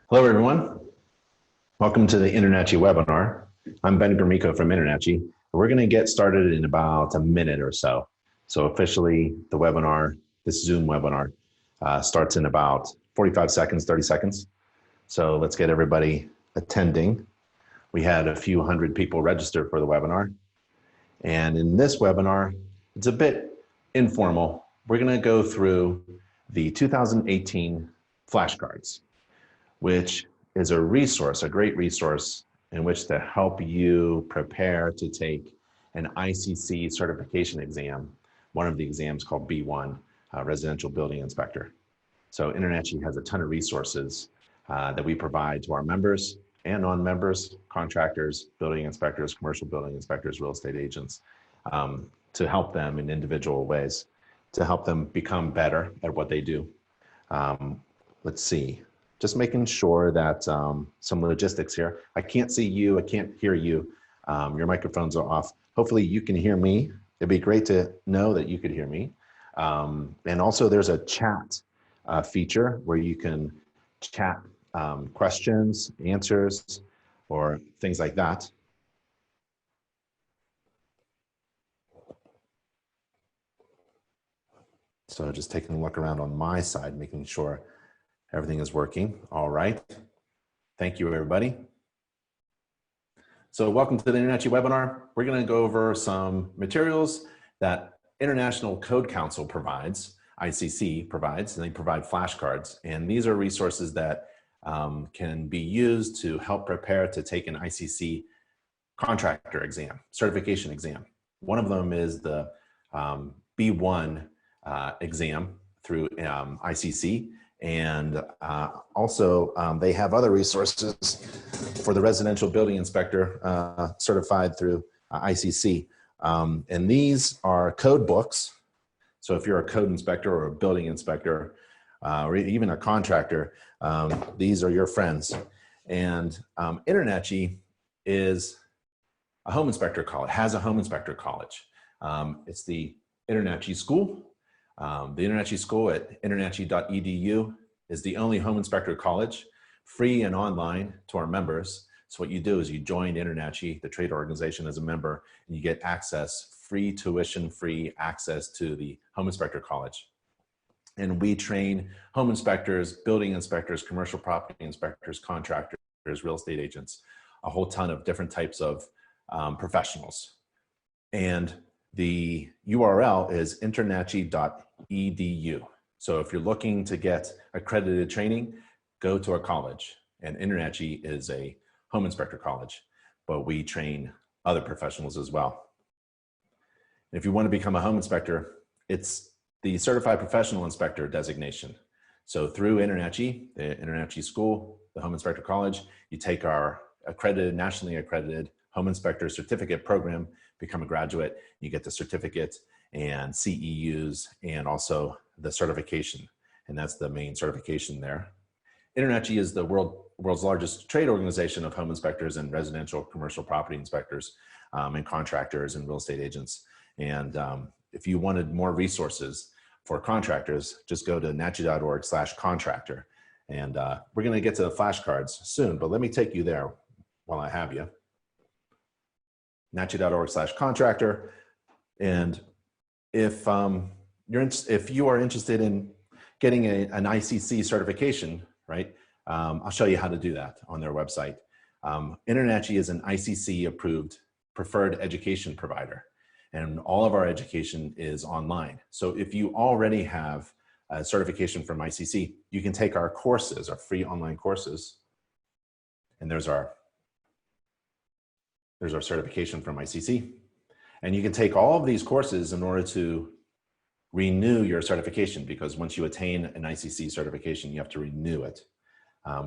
Hello, everyone. Welcome to the InterNACHI webinar. I'm Ben Gromyko from InterNACHI. We're going to get started in about a minute or so. So officially, the webinar, this Zoom webinar, starts in about 45 seconds, 30 seconds. So let's get everybody attending. We had a few hundred people register for the webinar. And in this webinar, it's a bit informal. We're going to go through the 2018 flashcards, which is a resource, a great resource in which to help you prepare to take an ICC certification exam, one of the exams called B1, Residential Building Inspector. So InterNACHI has a ton of resources that we provide to our members and non-members, contractors, building inspectors, commercial building inspectors, real estate agents, to help them in individual ways, to help them become better at what they do. Let's see. Just making sure that some logistics here. I can't see you, I can't hear you. Your microphones are off. Hopefully you can hear me. It'd be great to know that you could hear me. And also there's a chat feature where you can chat questions, answers, or things like that. So just taking a look around on my side, making sure everything is working. All right. Thank you, everybody. So welcome to the InterNACHI webinar. We're going to go over some materials that International Code Council provides, ICC provides, and they provide flashcards. And these are resources that can be used to help prepare to take an ICC contractor exam, certification exam. One of them is the B1 exam through ICC. And also they have other resources for the residential building inspector certified through ICC. And these are code books. So if you're a code inspector or a building inspector or even a contractor, these are your friends. And InterNACHI is a home inspector college, has a home inspector college. It's the InterNACHI school. The InterNACHI school at internachi.edu is the only home inspector college, free and online to our members. So what you do is you join InterNACHI, the trade organization, as a member, and you get access, free tuition, free access to the home inspector college. And we train home inspectors, building inspectors, commercial property inspectors, contractors, real estate agents, a whole ton of different types of professionals. And the URL is internachi.edu. So if you're looking to get accredited training, go to our college. And InterNACHI is a home inspector college, but we train other professionals as well. And if you want to become a home inspector, it's the Certified Professional Inspector designation. So through InterNACHI, the InterNACHI school, the home inspector college, you take our accredited, nationally accredited home inspector certificate program, become a graduate, you get the certificate and CEUs and also the certification. And that's the main certification there. InterNACHI is the world's largest trade organization of home inspectors and residential commercial property inspectors and contractors and real estate agents. And if you wanted more resources for contractors, just go to nachi.org/contractor. And we're gonna get to the flashcards soon, but let me take you there while I have you. nachi.org/contractor. And if you are interested in getting an ICC certification, right, I'll show you how to do that on their website. InterNACHI is an ICC approved preferred education provider, and all of our education is online. So if you already have a certification from ICC, you can take our courses, our free online courses, and there's our certification from ICC. And you can take all of these courses in order to renew your certification, because once you attain an ICC certification, you have to renew it.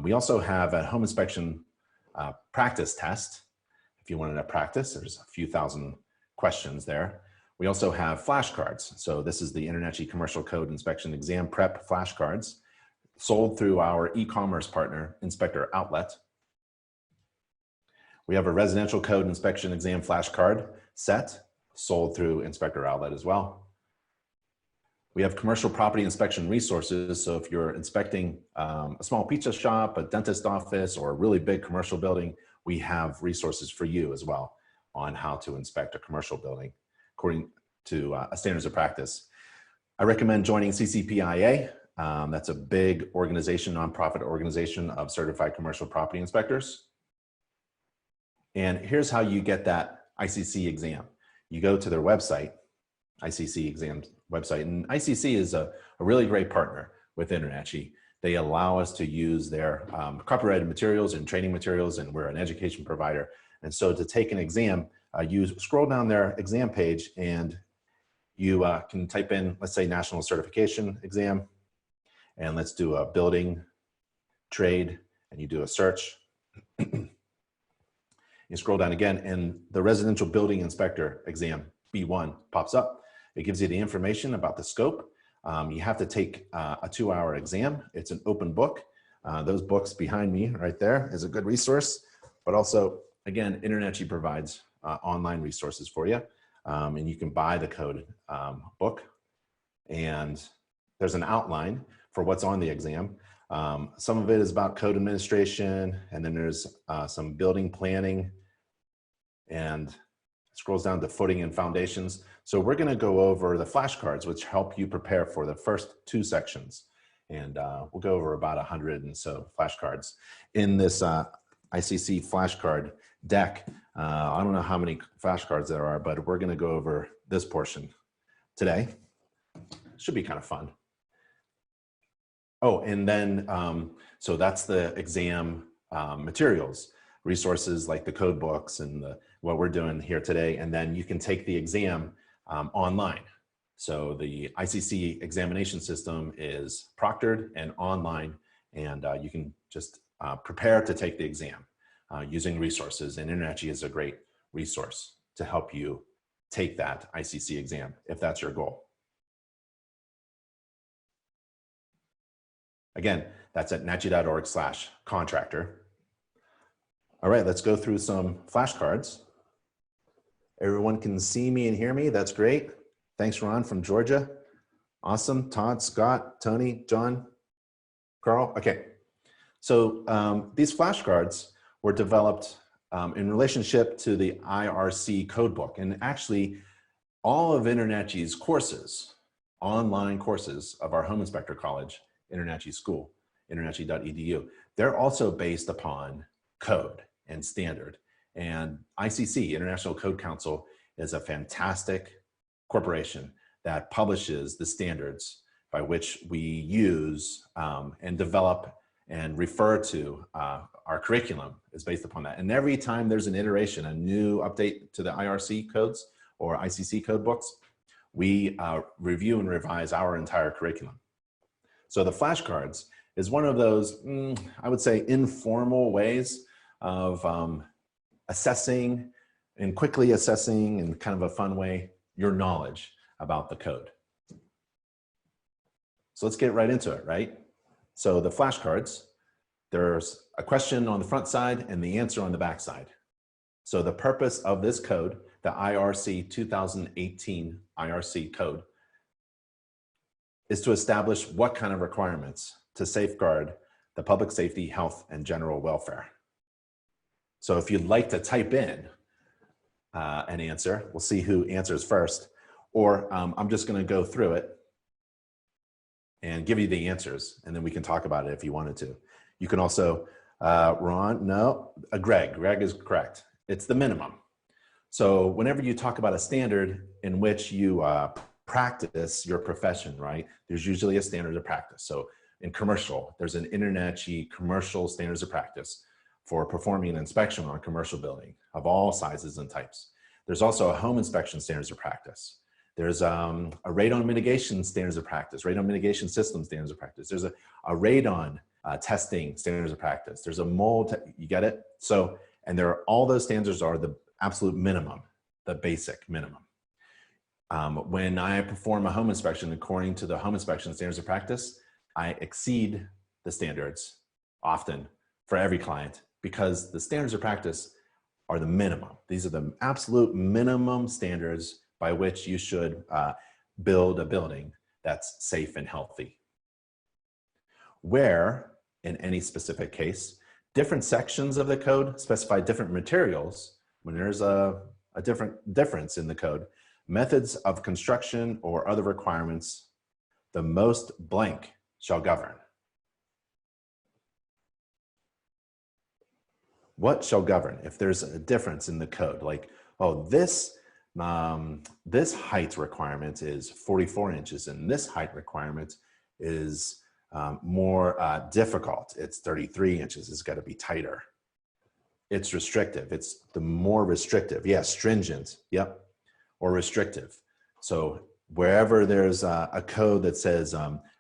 We also have a home inspection practice test. If you wanted to practice, there's a few thousand questions there. We also have flashcards. So this is the InterNACHI Commercial Code Inspection Exam Prep flashcards, sold through our e-commerce partner, Inspector Outlet. We have a residential code inspection exam flashcard set, sold through Inspector Outlet as well. We have commercial property inspection resources. So if you're inspecting a small pizza shop, a dentist office, or a really big commercial building, we have resources for you as well on how to inspect a commercial building according to standards of practice. I recommend joining CCPIA. That's a big organization, nonprofit organization of certified commercial property inspectors. And here's how you get that ICC exam. You go to their website, ICC exam website, and ICC is a really great partner with InterNACHI. They allow us to use their copyrighted materials and training materials, and we're an education provider. And so to take an exam, you scroll down their exam page and you can type in, let's say, national certification exam, and let's do a building trade, and you do a search. You scroll down again, and the residential building inspector exam, B1, pops up. It gives you the information about the scope. You have to take a 2-hour exam. It's an open book. Those books behind me right there is a good resource, but also, again, InterNACHI provides online resources for you, and you can buy the code book, and there's an outline for what's on the exam. Some of it is about code administration, and then there's some building planning, and it scrolls down to footing and foundations. So we're gonna go over the flashcards, which help you prepare for the first 2 sections. And we'll go over about 100 and so flashcards. In this ICC flashcard deck, I don't know how many flashcards there are, but we're gonna go over this portion today. Should be kind of fun. Oh, and then, so that's the exam materials, resources like the code books and what we're doing here today. And then you can take the exam online. So the ICC examination system is proctored and online, and you can just prepare to take the exam using resources. And InterNACHI is a great resource to help you take that ICC exam if that's your goal. Again, that's at nachi.org/contractor. All right, let's go through some flashcards. Everyone can see me and hear me. That's great. Thanks, Ron from Georgia. Awesome. Todd, Scott, Tony, John, Carl. Okay. So these flashcards were developed in relationship to the IRC code book. And actually, all of InterNACHI's courses, online courses of our Home Inspector College, InterNACHI School, internachi.edu, they're also based upon code and standard. And ICC, International Code Council, is a fantastic corporation that publishes the standards by which we use and develop and refer to our curriculum is based upon that. And every time there's an iteration, a new update to the IRC codes or ICC code books, we review and revise our entire curriculum. So the flashcards is one of those, I would say, informal ways of assessing and quickly assessing in kind of a fun way your knowledge about the code. So let's get right into it, right? So the flashcards, there's a question on the front side and the answer on the back side. So the purpose of this code, the IRC 2018 IRC code, is to establish what kind of requirements to safeguard the public safety, health, and general welfare. So if you'd like to type in an answer, we'll see who answers first, or I'm just gonna go through it and give you the answers, and then we can talk about it if you wanted to. You can also, Ron, no, Greg is correct. It's the minimum. So whenever you talk about a standard in which you practice your profession, right? There's usually a standard of practice. So in commercial, there's an InterNACHI commercial standards of practice for performing an inspection on a commercial building of all sizes and types. There's also a home inspection standards of practice. There's a radon mitigation standards of practice, radon mitigation system standards of practice. There's a radon testing standards of practice. There's a mold, you get it? So, and all those standards are the absolute minimum, the basic minimum. When I perform a home inspection according to the home inspection standards of practice, I exceed the standards often for every client because the standards of practice are the minimum. These are the absolute minimum standards by which you should build a building that's safe and healthy. Where, in any specific case, different sections of the code specify different materials, when there's a difference in the code, methods of construction or other requirements, the most blank shall govern. What shall govern? If there's a difference in the code, like, oh, this height requirement is 44 inches and this height requirement is more difficult. It's 33 inches. It's got to be tighter. It's restrictive. It's the more restrictive. Yeah, stringent. Yep. Or restrictive. So wherever there's a code that says,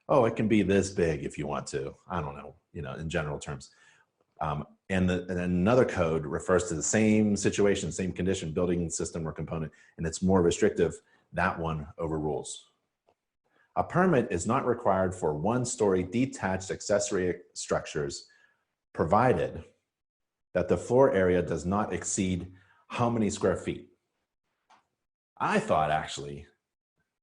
oh, it can be this big if you want to. I don't know, in general terms. And another code refers to the same situation, same condition, building system or component, and it's more restrictive. That one overrules. A permit is not required for one-story detached accessory structures, provided that the floor area does not exceed how many square feet? I thought actually,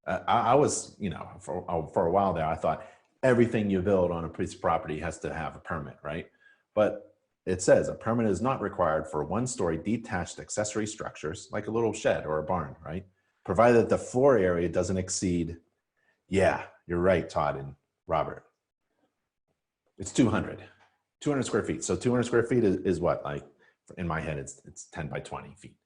I was, for a while there, I thought everything you build on a piece of property has to have a permit, right? But it says a permit is not required for one-story detached accessory structures, like a little shed or a barn, right? Provided that the floor area doesn't exceed, yeah, you're right, Todd and Robert. It's 200 square feet. So 200 square feet is what? Like, in my head, it's 10 by 20 feet.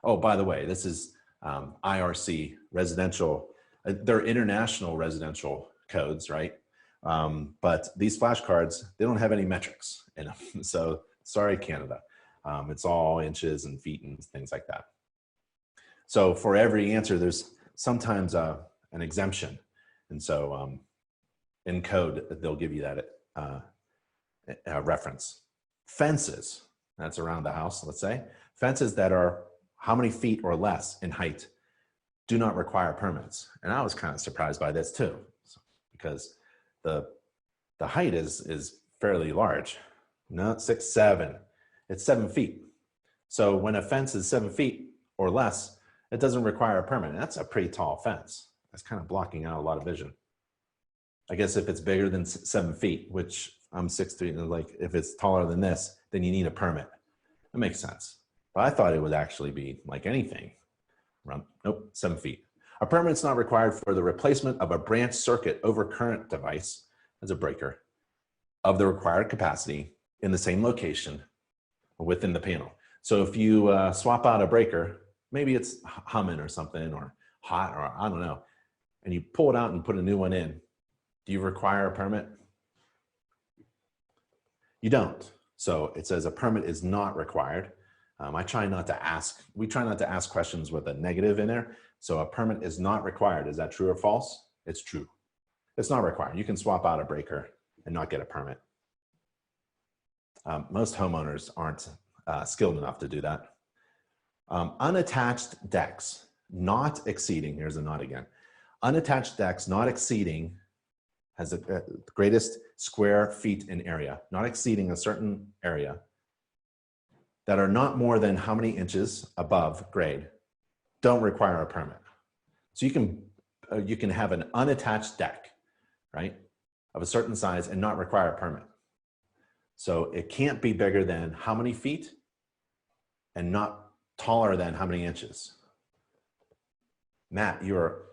Oh, by the way, this is IRC residential. They're international residential codes, right? But these flashcards, they don't have any metrics in them. So sorry, Canada. It's all inches and feet and things like that. So for every answer, there's sometimes an exemption. And so in code, they'll give you that reference. Fences, that's around the house, let's say. Fences that are how many feet or less in height do not require permits. And I was kind of surprised by this too, because the height is fairly large. No, 6, 7. It's 7 feet. So when a fence is 7 feet or less, it doesn't require a permit. And that's a pretty tall fence. That's kind of blocking out a lot of vision. I guess if it's bigger than 7 feet, which I'm 6'3", like if it's taller than this, then you need a permit. That makes sense. But I thought it would actually be like anything. Nope, 7 feet. A permit's not required for the replacement of a branch circuit overcurrent device as a breaker of the required capacity in the same location within the panel. So if you swap out a breaker, maybe it's humming or something or hot or I don't know, and you pull it out and put a new one in, do you require a permit? You don't. So it says a permit is not required. We try not to ask questions with a negative in there. So a permit is not required. Is that true or false? It's true. It's not required. You can swap out a breaker and not get a permit. Most homeowners aren't skilled enough to do that. Unattached decks not exceeding, here's a not again. Unattached decks not exceeding has the greatest square feet in area, not exceeding a certain area, that are not more than how many inches above grade, don't require a permit. So you can have an unattached deck, right, of a certain size and not require a permit. So it can't be bigger than how many feet and not taller than how many inches. Matt, you're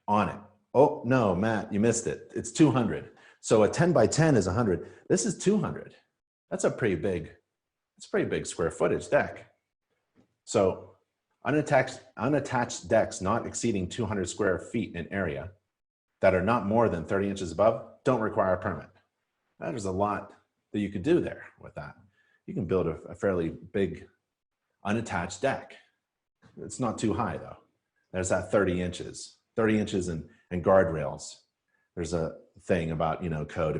on it. Oh, no, Matt, you missed it. It's 200. So a 10 by 10 is 100. This is 200. That's a pretty big square footage deck. So unattached decks not exceeding 200 square feet in area that are not more than 30 inches above don't require a permit. There's a lot that you could do there with that. You can build a fairly big unattached deck. It's not too high though. There's that 30 inches and guardrails. There's a thing about, code.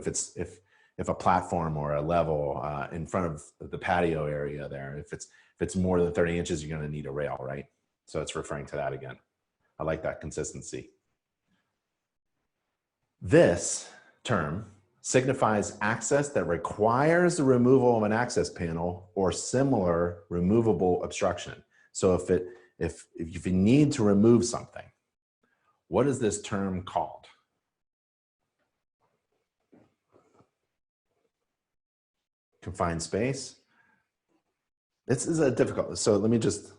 If a platform or a level in front of the patio area there, if it's more than 30 inches, you're going to need a rail, right? So it's referring to that again. I like that consistency. This term signifies access that requires the removal of an access panel or similar removable obstruction. So if you need to remove something, what is this term called? confined space. This is a difficult, so let me just,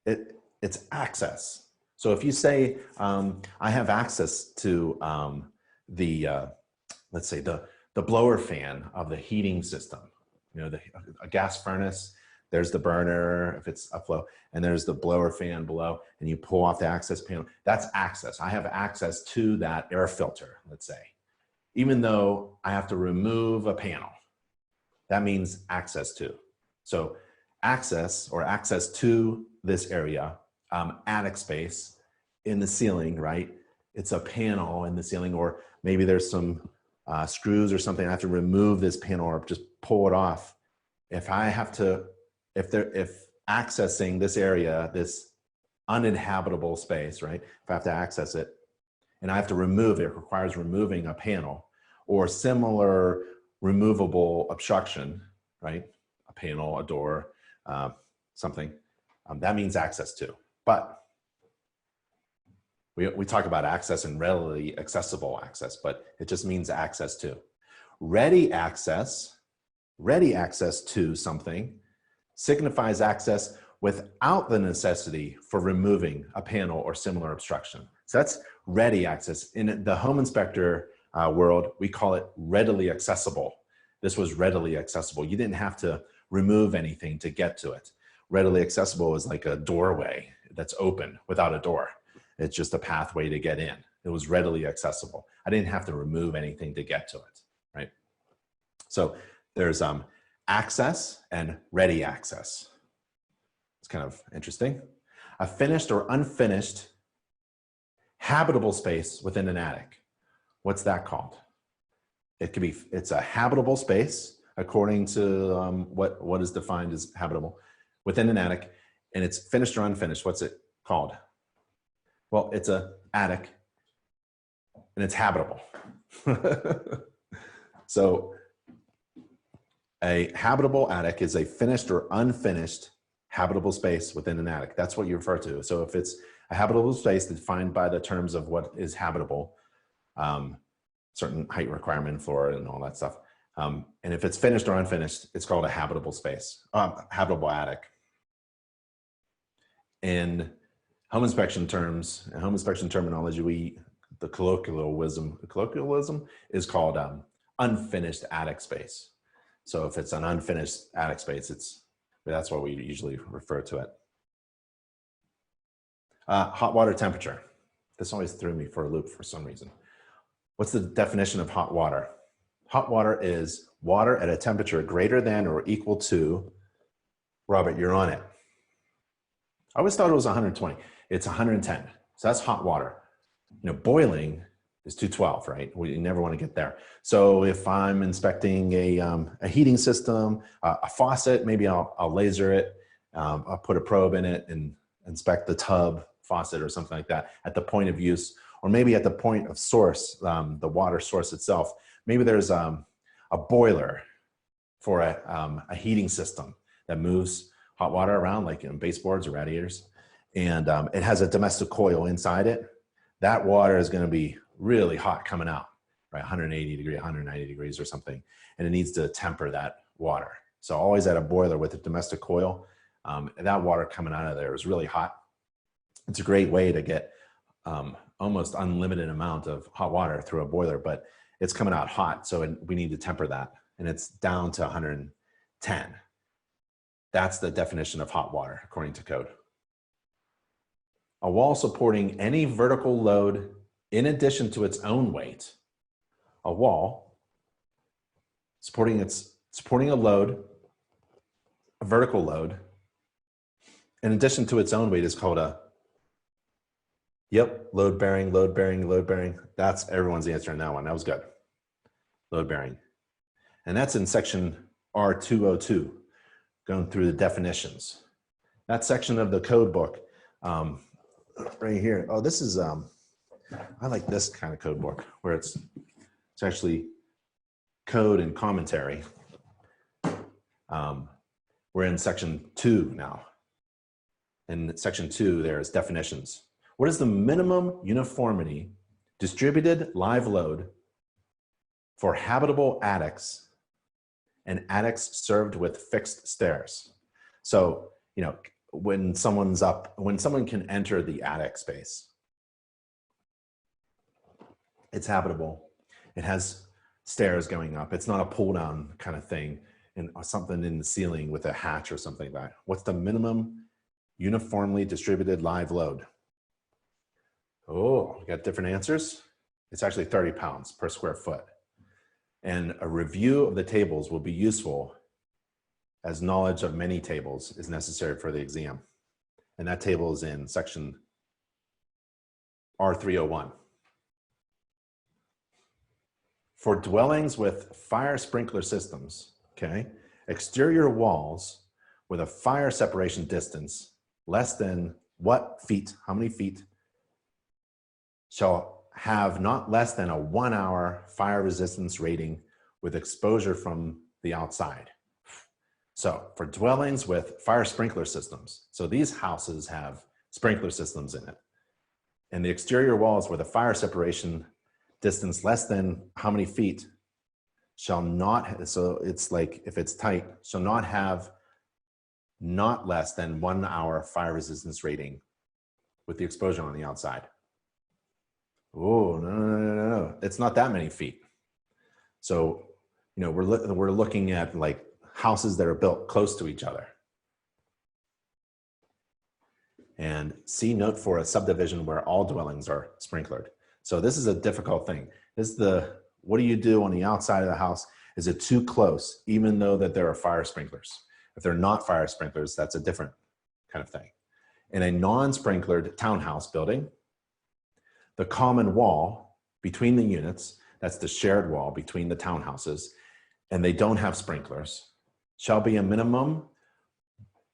it's access. So if you say, I have access to let's say the blower fan of the heating system, you know, a gas furnace, there's the burner if it's upflow, and there's the blower fan below, and you pull off the access panel. That's access. I have access to that air filter, let's say. Even though I have to remove a panel, that means access to. So access, or access to this area, attic space in the ceiling, right? It's a panel in the ceiling, or maybe there's some screws or something. I have to remove this panel or just pull it off. If I have to, if accessing this area, this uninhabitable space, right? If I have to access it and I have to remove it, it requires removing a panel or similar removable obstruction, right? A panel, a door, something, that means access to. But we talk about access and readily accessible access, but it just means access to. Ready access to something signifies access without the necessity for removing a panel or similar obstruction. So that's ready access. In the home inspector world, we call it readily accessible. This was readily accessible. You didn't have to remove anything to get to it. Readily accessible is like a doorway that's open without a door. It's just a pathway to get in. It was readily accessible. I didn't have to remove anything to get to it, right? So there's access and ready access. It's kind of interesting. A finished or unfinished habitable space within an attic. What's that called? It could be, it's a habitable space according to what is defined as habitable within an attic, and it's finished or unfinished. What's it called? Well, it's an attic and it's habitable. So a habitable attic is a finished or unfinished habitable space within an attic. That's what you refer to. So if it's a habitable space defined by the terms of what is habitable, certain height requirement, floor, and all that stuff. And if it's finished or unfinished, it's called a habitable space, habitable attic. In home inspection terms, home inspection terminology, the colloquialism is called unfinished attic space. So if it's an unfinished attic space, that's what we usually refer to it. Hot water temperature. This always threw me for a loop for some reason. What's the definition of hot water? Hot water is water at a temperature greater than or equal to, Robert, you're on it. I always thought it was 120. It's 110. So that's hot water. You know, boiling is 212, right? We never want to get there. So if I'm inspecting a heating system, a faucet, maybe I'll laser it. I'll put a probe in it and inspect the tub faucet or something like that at the point of use, or maybe at the point of source, the water source itself. Maybe there's a boiler for a heating system that moves hot water around, like in baseboards or radiators, and it has a domestic coil inside it. That water is going to be really hot coming out, right? 180 degrees, 190 degrees or something, and it needs to temper that water. So always at a boiler with a domestic coil, that water coming out of there is really hot. It's a great way to get almost unlimited amount of hot water through a boiler, but it's coming out hot, so we need to temper that, and it's down to 110. That's the definition of hot water, according to code. A wall supporting any vertical load in addition to its own weight. A wall supporting a load, a vertical load, in addition to its own weight is called a, yep, load bearing, load bearing, load bearing. That's everyone's answer on that one. That was good. Load bearing. And that's in section R202, going through the definitions. That section of the code book, right here. Oh, this is, I like this kind of code book where it's actually code and commentary. We're in section 2 now. In section 2, there's definitions. What is the minimum uniformity distributed live load for habitable attics and attics served with fixed stairs. So, you know, when someone can enter the attic space, it's habitable. It has stairs going up. It's not a pull down kind of thing and something in the ceiling with a hatch or something like that. What's the minimum uniformly distributed live load? Oh, we got different answers. It's actually 30 pounds per square foot. And a review of the tables will be useful as knowledge of many tables is necessary for the exam. And that table is in section R301. For dwellings with fire sprinkler systems, okay, exterior walls with a fire separation distance less than what feet, how many feet, shall have not less than a 1 hour fire resistance rating with exposure from the outside. So for dwellings with fire sprinkler systems, so these houses have sprinkler systems in it, and the exterior walls with a fire separation distance less than how many feet shall not, so it's like if it's tight, shall not have not less than 1 hour fire resistance rating with the exposure on the outside. Oh, no. It's not that many feet. So, you know, we're looking at like houses that are built close to each other. And see note for a subdivision where all dwellings are sprinklered. So this is a difficult thing. This is what do you do on the outside of the house? Is it too close, even though that there are fire sprinklers? If they're not fire sprinklers, that's a different kind of thing. In a non-sprinklered townhouse building, the common wall between the units, that's the shared wall between the townhouses, and they don't have sprinklers, shall be a minimum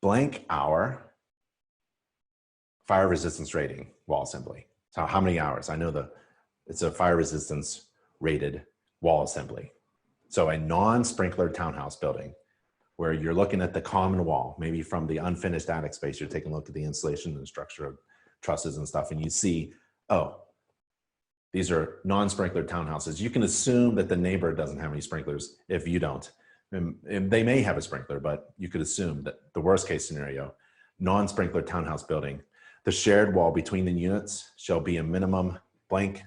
blank hour fire resistance rating wall assembly. So how many hours? I know it's a fire resistance rated wall assembly. So a non-sprinkler townhouse building where you're looking at the common wall, maybe from the unfinished attic space, you're taking a look at the insulation and structure of trusses and stuff, and you see, oh, these are non-sprinkler townhouses. You can assume that the neighbor doesn't have any sprinklers if you don't. And they may have a sprinkler, but you could assume that the worst case scenario, non-sprinkler townhouse building, the shared wall between the units shall be a minimum blank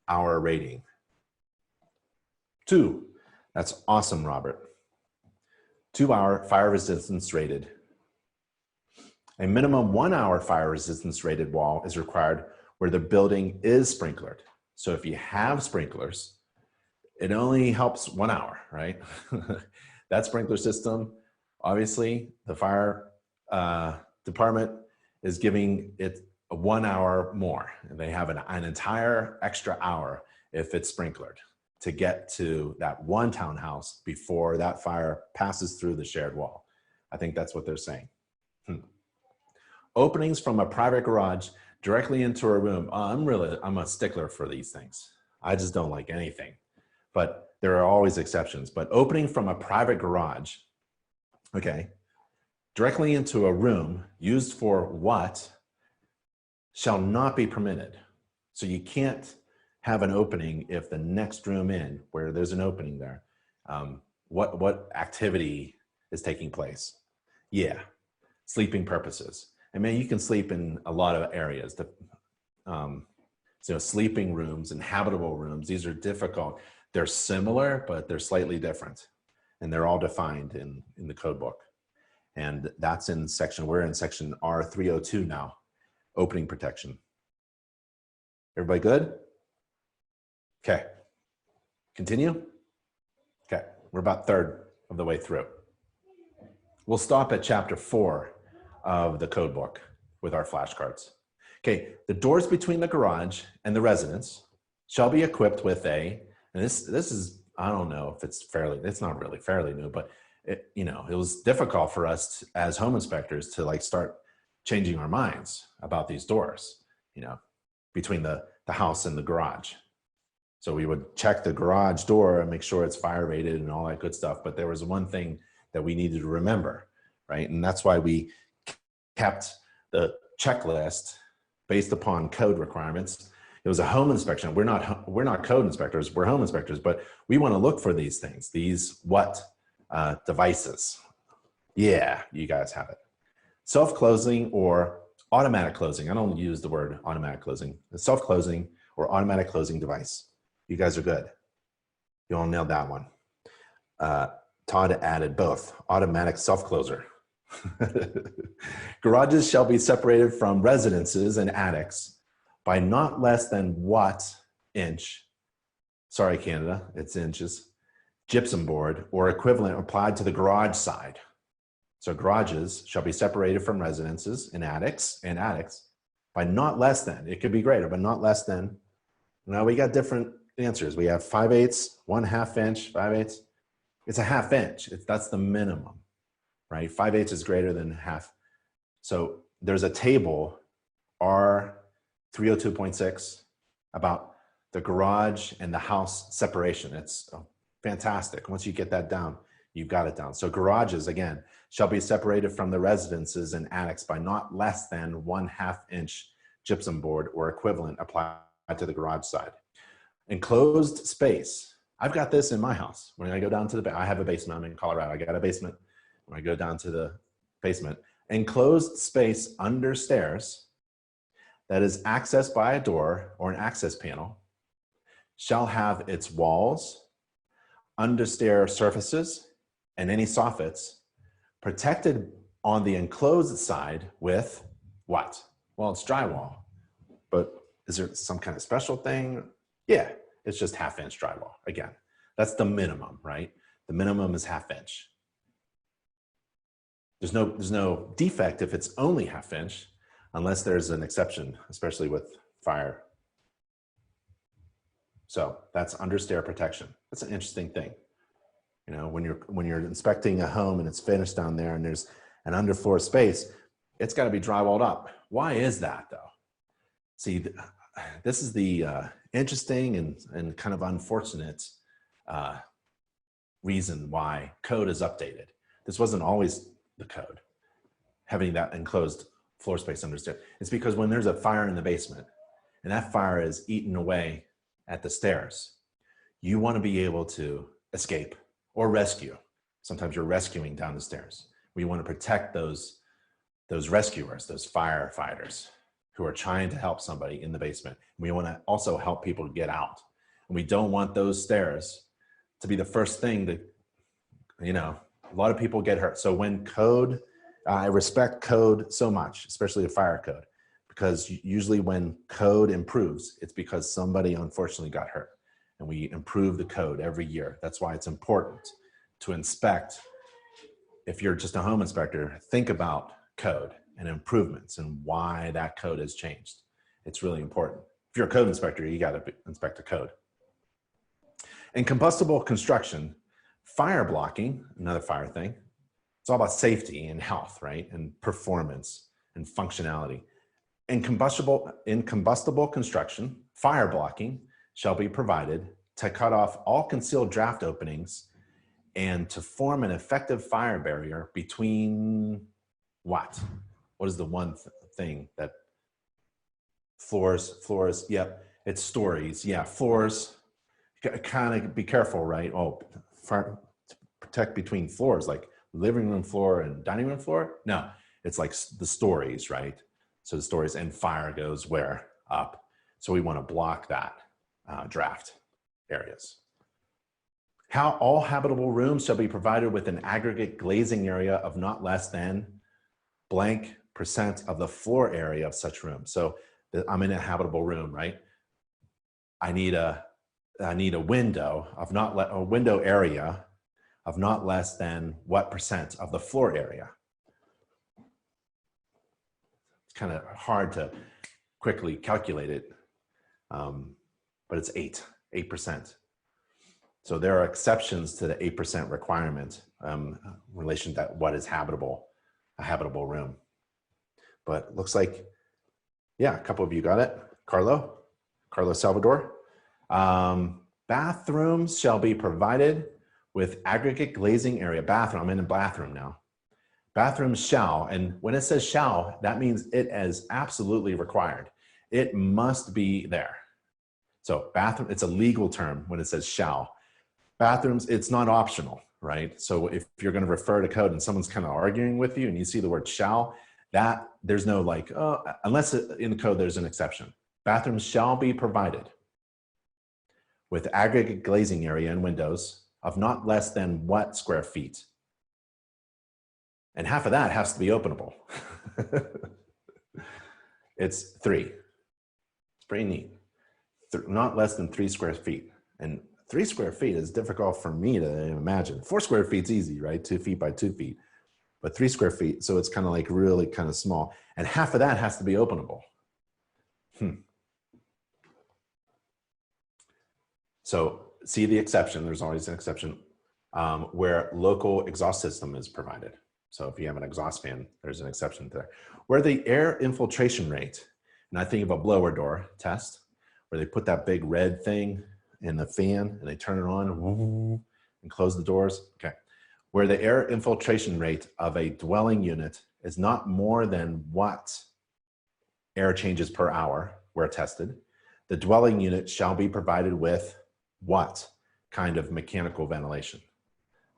hour rating. 2, that's awesome, Robert. 2 hour fire resistance rated. A minimum 1 hour fire resistance rated wall is required where the building is sprinklered. So if you have sprinklers, it only helps 1 hour, right? That sprinkler system, obviously the fire department is giving it a 1 hour more. And they have an entire extra hour if it's sprinklered to get to that one townhouse before that fire passes through the shared wall. I think that's what they're saying. Openings from a private garage directly into a room. I'm a stickler for these things. I just don't like anything, but there are always exceptions. But opening from a private garage, okay, directly into a room used for what shall not be permitted. So you can't have an opening if the next room in where there's an opening there, what activity is taking place? Yeah, sleeping purposes. And man, you can sleep in a lot of areas. So sleeping rooms and habitable rooms, these are difficult. They're similar, but they're slightly different. And they're all defined in the code book. And that's in section, we're in section R302 now, opening protection. Everybody good? Okay, continue. Okay, we're about third of the way through. We'll stop at chapter 4 of the code book with our flashcards. Okay, the doors between the garage and the residence shall be equipped with and this is, I don't know if it's not really fairly new, but it was difficult for us as home inspectors to like start changing our minds about these doors, between the house and the garage. So we would check the garage door and make sure it's fire rated and all that good stuff. But there was one thing that we needed to remember, right? And that's why we kept the checklist based upon code requirements. It was a home inspection. We're not code inspectors, we're home inspectors, but we want to look for these things. What devices. Yeah, you guys have it. Self-closing or automatic closing. I don't use the word automatic closing. Self-closing or automatic closing device. You guys are good. You all nailed that one. Todd added both. Automatic self-closer. Garages shall be separated from residences and attics by not less than what inch? Sorry, Canada, it's inches. Gypsum board or equivalent applied to the garage side. So garages shall be separated from residences and attics by not less than. It could be greater, but not less than. Now we got different answers. We have 5/8, 1/2 inch, 5/8. It's a 1/2 inch. That's the minimum, right? 5/8 is greater than half. So there's a table, R302.6, about the garage and the house separation. It's fantastic. Once you get that down, you've got it down. So garages, again, shall be separated from the residences and attics by not less than 1/2 inch gypsum board or equivalent applied to the garage side. Enclosed space. I've got this in my house. When I go down to I have a basement. I'm in Colorado. I got a basement. When I go down to the basement, enclosed space under stairs that is accessed by a door or an access panel shall have its walls, under-stair surfaces, and any soffits protected on the enclosed side with what? Well, it's drywall, but is there some kind of special thing? Yeah, it's just 1/2 inch drywall. Again, that's the minimum, right? The minimum is 1/2 inch. There's no defect if it's only 1/2 inch, unless there's an exception, especially with fire. So that's under-stair protection. That's an interesting thing. You know, when you're inspecting a home and it's finished down there and there's an underfloor space, it's got to be drywalled up. Why is that though? See, this is the interesting and kind of unfortunate reason why code is updated. This wasn't always the code, having that enclosed floor space under stairs. It's because when there's a fire in the basement and that fire is eaten away at the stairs, you want to be able to escape or rescue. Sometimes you're rescuing down the stairs. We want to protect those rescuers, those firefighters who are trying to help somebody in the basement. We want to also help people get out. And we don't want those stairs to be the first thing that, you know, a lot of people get hurt. So when code, I respect code so much, especially the fire code, because usually when code improves, it's because somebody unfortunately got hurt. And we improve the code every year. That's why it's important to inspect. If you're just a home inspector, think about code and improvements and why that code has changed. It's really important. If you're a code inspector, you got to inspect the code. In combustible construction, fire blocking, another fire thing, it's all about safety and health, right? And performance and functionality. In combustible construction, fire blocking shall be provided to cut off all concealed draft openings and to form an effective fire barrier between what? What is the one thing that floors, yep, it's stories, yeah, floors, kind of be careful, right? Oh, fire, protect between floors, like living room floor and dining room floor? No, it's like the stories, right? So the stories, and fire goes where? Up. So we want to block that draft areas. How all habitable rooms shall be provided with an aggregate glazing area of not less than blank % of the floor area of such room. So I'm in a habitable room, right? I need a window of a window area of not less than what % of the floor area. It's kind of hard to quickly calculate it, but it's 8%. So there are exceptions to the 8% requirement in relation to what is habitable, a habitable room. But looks like, yeah, a couple of you got it. Carlo Salvador. Bathrooms shall be provided with aggregate glazing area. Bathroom, I'm in a bathroom now. Bathrooms shall, and when it says shall, that means it is absolutely required. It must be there. So bathroom, it's a legal term when it says shall. Bathrooms, it's not optional. right? So if you're going to refer to code and someone's kind of arguing with you and you see the word shall, that there's no like, oh, unless in the code there's an exception. Bathrooms shall be provided with aggregate glazing area and windows of not less than what square feet? And half of that has to be openable. It's 3. It's pretty neat. Not less than 3 square feet. And 3 square feet is difficult for me to imagine. 4 square feet's easy, right? 2 feet by 2 feet. But 3 square feet, so it's kind of like really kind of small. And half of that has to be openable. So see the exception, there's always an exception, where local exhaust system is provided. So if you have an exhaust fan, there's an exception there. Where the air infiltration rate, and I think of a blower door test, where they put that big red thing in the fan and they turn it on and close the doors. Okay. Where the air infiltration rate of a dwelling unit is not more than what air changes per hour where tested, the dwelling unit shall be provided with what kind of mechanical ventilation?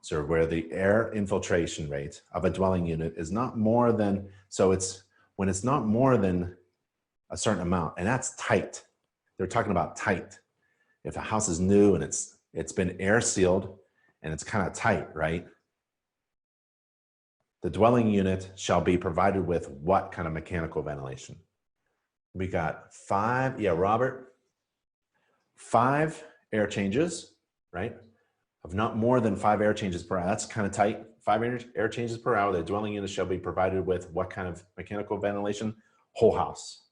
So where the air infiltration rate of a dwelling unit is not more than, so it's when it's not more than a certain amount, and that's tight. They're talking about tight. If a house is new and it's been air sealed and it's kind of tight, right? The dwelling unit shall be provided with what kind of mechanical ventilation? We got 5, yeah, Robert, 5 air changes, right? Of not more than 5 air changes per hour. That's kind of tight. 5 air changes per hour. The dwelling unit shall be provided with what kind of mechanical ventilation? Whole house.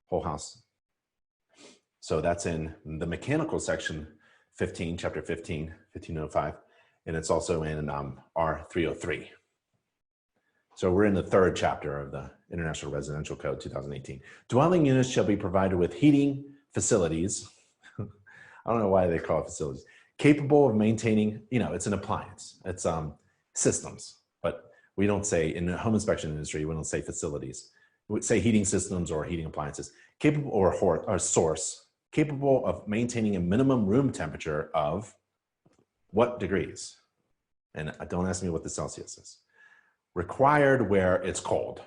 Whole house. So that's in the mechanical section 15, chapter 15, 1505. And it's also in R303. So we're in the 3rd chapter of the International Residential Code 2018. Dwelling units shall be provided with heating facilities. I don't know why they call it facilities. Capable of maintaining, you know, it's an appliance. It's systems, but we don't say, in the home inspection industry, we don't say facilities. We would say heating systems or heating appliances. Capable or source, capable of maintaining a minimum room temperature of what degrees? And don't ask me what the Celsius is. Required where it's cold,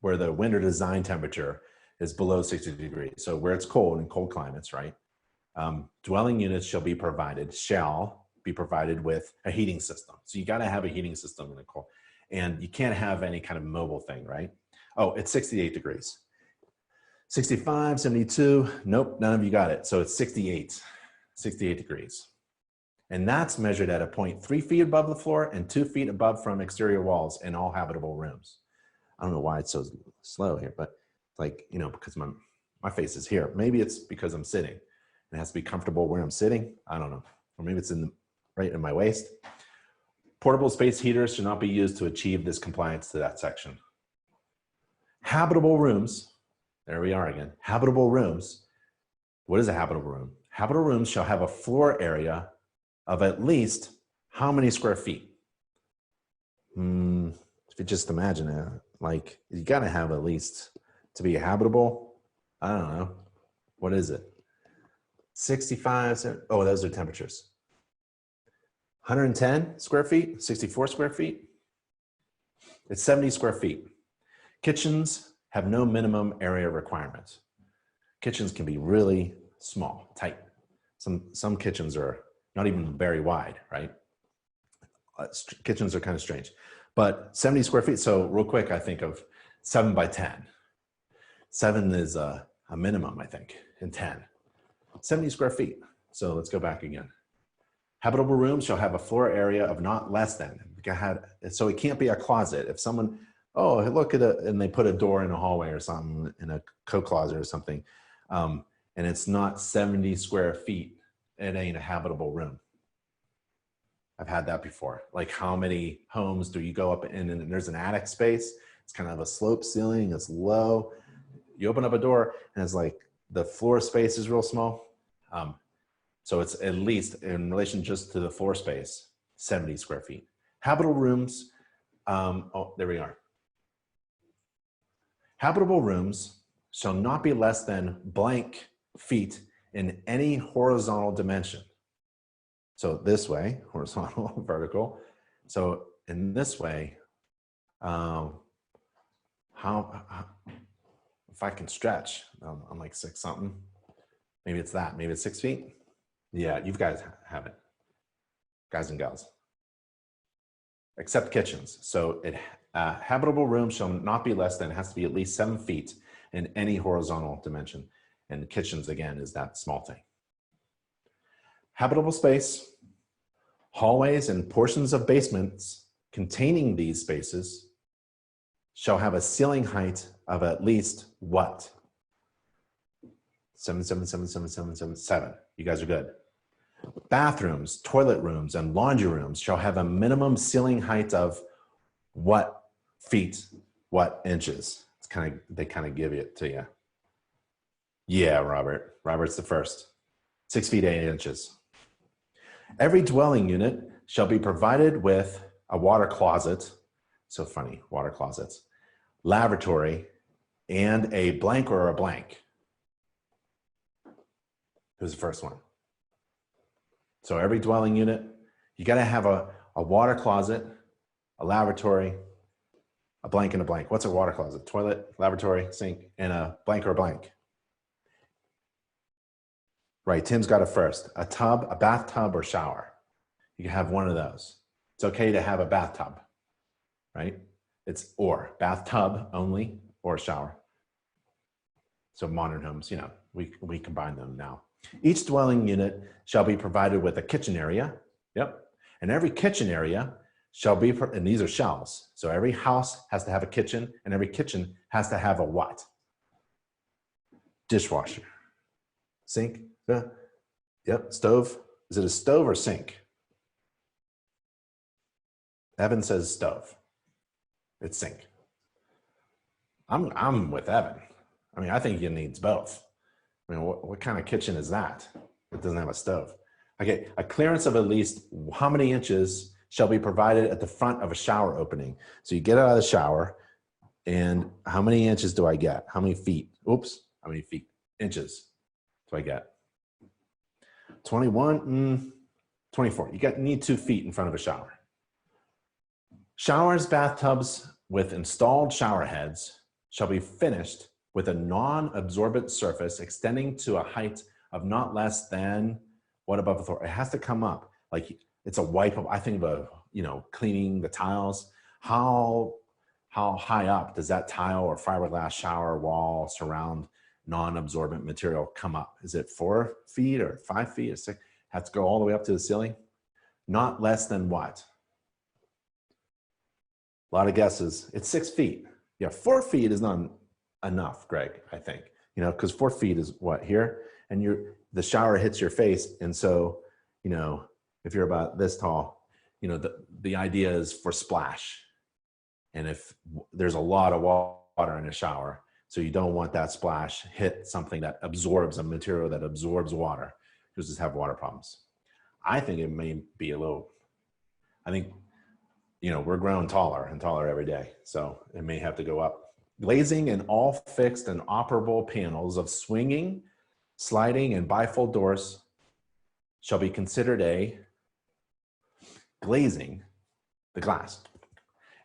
where the window design temperature is below 60 degrees. So where it's cold in cold climates, right? Dwelling units shall be provided with a heating system. So you got to have a heating system in the cold, and you can't have any kind of mobile thing, right? Oh, it's 68 degrees. 65, 72, nope, none of you got it. So it's 68 degrees. And that's measured at a point 3 feet above the floor and 2 feet above from exterior walls in all habitable rooms. I don't know why it's so slow here, but like, you know, because my face is here. Maybe it's because I'm sitting. It has to be comfortable where I'm sitting. I don't know. Or maybe it's right in my waist. Portable space heaters should not be used to achieve this compliance to that section. Habitable rooms, there we are again. Habitable rooms. What is a habitable room? Habitable rooms shall have a floor area of at least how many square feet? If you just imagine it, like you gotta have at least, to be habitable, I don't know, what is it? 65, oh, those are temperatures. 110 square feet, 64 square feet. It's 70 square feet. Kitchens have no minimum area requirements. Kitchens can be really small, tight. Some kitchens are not even very wide, right? Kitchens are kind of strange, but 70 square feet. So real quick, I think of 7 by 10. 7 is a minimum, I think, and 10. 70 square feet. So let's go back again. Habitable rooms shall have a floor area of not less than. So it can't be a closet. If someone, oh, look at it, and they put a door in a hallway or something, in a coat closet or something, and it's not 70 square feet, it ain't a habitable room. I've had that before. Like, how many homes do you go up in and there's an attic space? It's kind of a slope ceiling, it's low. You open up a door and it's like the floor space is real small. So it's at least in relation just to the floor space, 70 square feet. Habitable rooms, oh, there we are. Habitable rooms shall not be less than blank feet in any horizontal dimension. So this way, horizontal, vertical. So in this way, if I can stretch, I'm like 6 something. Maybe it's that, maybe it's 6 feet. Yeah, you guys have it, guys and gals. Except kitchens. So habitable room shall not be less than, it has to be at least 7 feet in any horizontal dimension. And kitchens, again, is that small thing. Habitable space, hallways and portions of basements containing these spaces shall have a ceiling height of at least what? 7, 7, 7, 7, 7, 7, 7. You guys are good. Bathrooms, toilet rooms, and laundry rooms shall have a minimum ceiling height of what feet, what inches? It's they kind of give it to you. Yeah, Robert. Robert's the first. 6 feet 8 inches. Every dwelling unit shall be provided with a water closet. So funny, water closets. Lavatory and a blank or a blank. Who's the first one? So every dwelling unit, you got to have a water closet, a lavatory, a blank and a blank. What's a water closet? Toilet, lavatory, sink, and a blank or a blank. Right, Tim's got it first. A tub, a bathtub, or shower. You can have one of those. It's okay to have a bathtub, right? It's or bathtub only or shower. So modern homes, you know, we combine them now. Each dwelling unit shall be provided with a kitchen area. Yep. And every kitchen area shall be, and these are shells. So every house has to have a kitchen, and every kitchen has to have a what? Dishwasher. Sink. Yep. Stove. Is it a stove or sink? Evan says stove. It's sink. I'm with Evan. I mean, I think it needs both. I mean, what kind of kitchen is that? It doesn't have a stove. Okay, a clearance of at least how many inches shall be provided at the front of a shower opening? So you get out of the shower, and how many inches do I get? How many feet? Oops, how many feet? Inches do I get? 21, 24. You need 2 feet in front of a shower. Showers, bathtubs with installed shower heads shall be finished with a non-absorbent surface extending to a height of not less than what above the floor. It has to come up like it's a wipe up. I think of cleaning the tiles. How high up does that tile or fiberglass shower wall surround non-absorbent material come up? Is it 4 feet or 5 feet or 6? Has to go all the way up to the ceiling? Not less than what? A lot of guesses. It's 6 feet. Yeah, 4 feet is not enough, Greg, I think. Because 4 feet is what, here? And the shower hits your face. And so, if you're about this tall, the idea is for splash. And if there's a lot of water in a shower, so you don't want that splash hit something that absorbs a material that absorbs water. You'll just have water problems. I think it may be we're growing taller and taller every day. So it may have to go up. Glazing in all fixed and operable panels of swinging, sliding, and bifold doors shall be considered a glazing, the glass.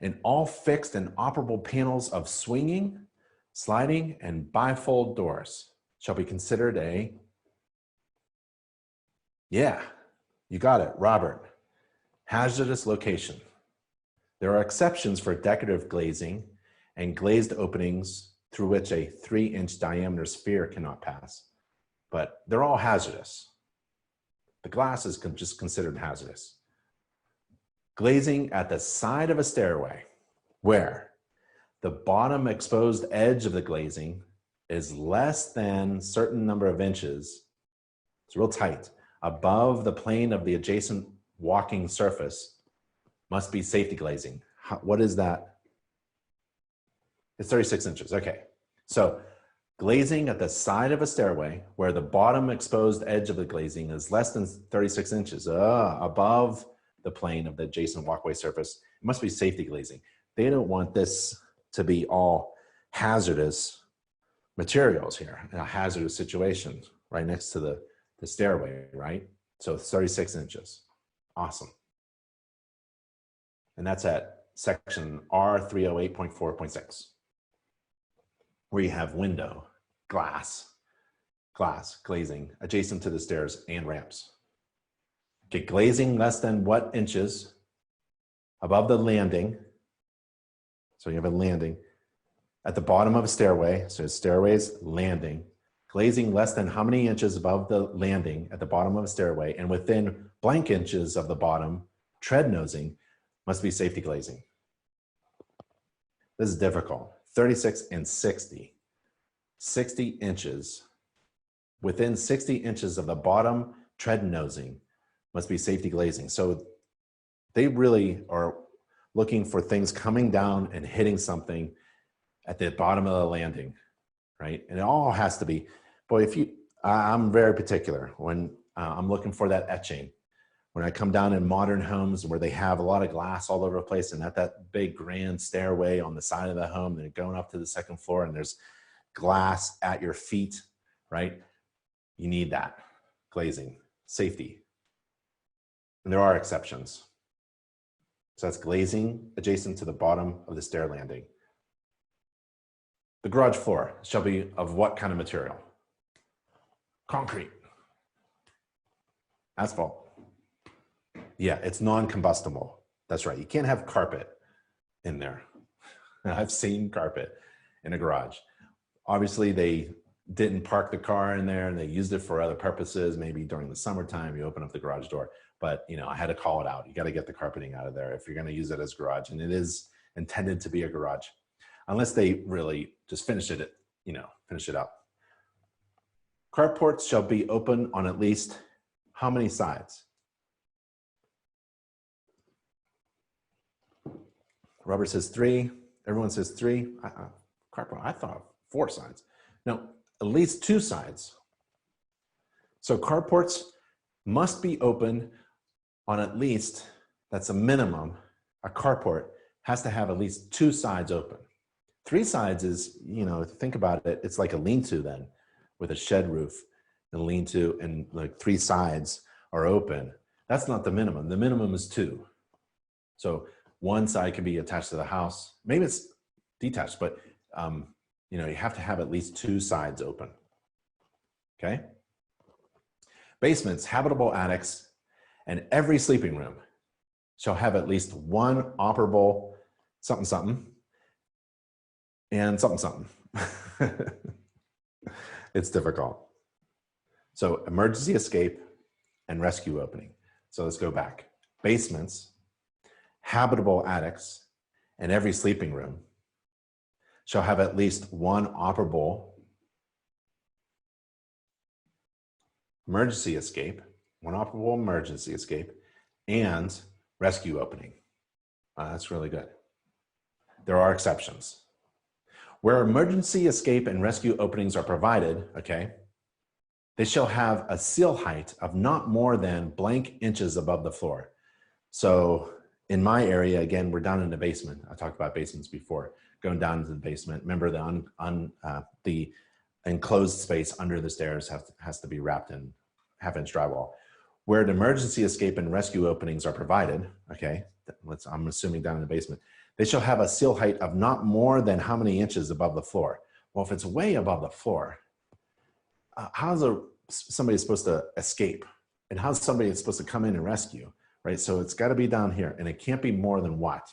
In all fixed and operable panels of swinging, sliding, and bifold doors shall be considered a, yeah, you got it, Robert, hazardous location. There are exceptions for decorative glazing and glazed openings through which a 3-inch diameter sphere cannot pass, but they're all hazardous. The glass is just considered hazardous. Glazing at the side of a stairway where the bottom exposed edge of the glazing is less than a certain number of inches, it's real tight, above the plane of the adjacent walking surface must be safety glazing. What is that? It's 36 inches, okay. So glazing at the side of a stairway where the bottom exposed edge of the glazing is less than 36 inches above the plane of the adjacent walkway surface, it must be safety glazing. They don't want this to be all hazardous materials here in a hazardous situation right next to the stairway, right? So 36 inches. Awesome. And that's at section R308.4.6, where you have window, glass, glazing, adjacent to the stairs and ramps. Okay, glazing less than what inches above the landing? So you have a landing at the bottom of a stairway. So stairways, landing. Glazing less than how many inches above the landing at the bottom of a stairway and within blank inches of the bottom, tread nosing, must be safety glazing. This is difficult. 36 and 60. 60 inches. Within 60 inches of the bottom tread nosing must be safety glazing. So they really are looking for things coming down and hitting something at the bottom of the landing, right? And it all has to be, boy, I'm very particular when I'm looking for that etching. When I come down in modern homes where they have a lot of glass all over the place and at that big grand stairway on the side of the home, they're going up to the second floor and there's glass at your feet, right? You need that glazing, safety. And there are exceptions. So that's glazing adjacent to the bottom of the stair landing. The garage floor shall be of what kind of material? Concrete. Asphalt. Yeah, it's non-combustible. That's right. You can't have carpet in there. I've seen carpet in a garage. Obviously, they didn't park the car in there and they used it for other purposes. Maybe during the summertime, you open up the garage door. But you know, I had to call it out. You got to get the carpeting out of there if you're going to use it as garage. And it is intended to be a garage, unless they really just finish it, finish it up. Carports shall be open on at least how many sides? Robert says 3. Everyone says 3. Carport, I thought 4 sides. No, at least 2 sides. So carports must be open on at least, that's a minimum, a carport has to have at least 2 sides open. 3 sides is, if you think about it, it's like a lean-to then with a shed roof and lean-to and like 3 sides are open. That's not the minimum. The minimum is 2. So 1 side can be attached to the house. Maybe it's detached, but you have to have at least 2 sides open. Okay. Basements, habitable attics, and every sleeping room shall have at least 1 operable something something and something something. It's difficult. So emergency escape and rescue opening. So let's go back. Basements, habitable attics, and every sleeping room shall have at least 1 operable emergency escape, 1 operable emergency escape, and rescue opening. That's really good. There are exceptions. Where emergency escape and rescue openings are provided, okay, they shall have a seal height of not more than blank inches above the floor. So in my area, again, we're down in the basement. I talked about basements before. Going down into the basement. Remember the enclosed space under the stairs has to be wrapped in 1/2-inch drywall. Where the emergency escape and rescue openings are provided, okay, I'm assuming down in the basement, they shall have a seal height of not more than how many inches above the floor? Well, if it's way above the floor, how's somebody supposed to escape? And how's somebody supposed to come in and rescue, right? So it's got to be down here, and it can't be more than what?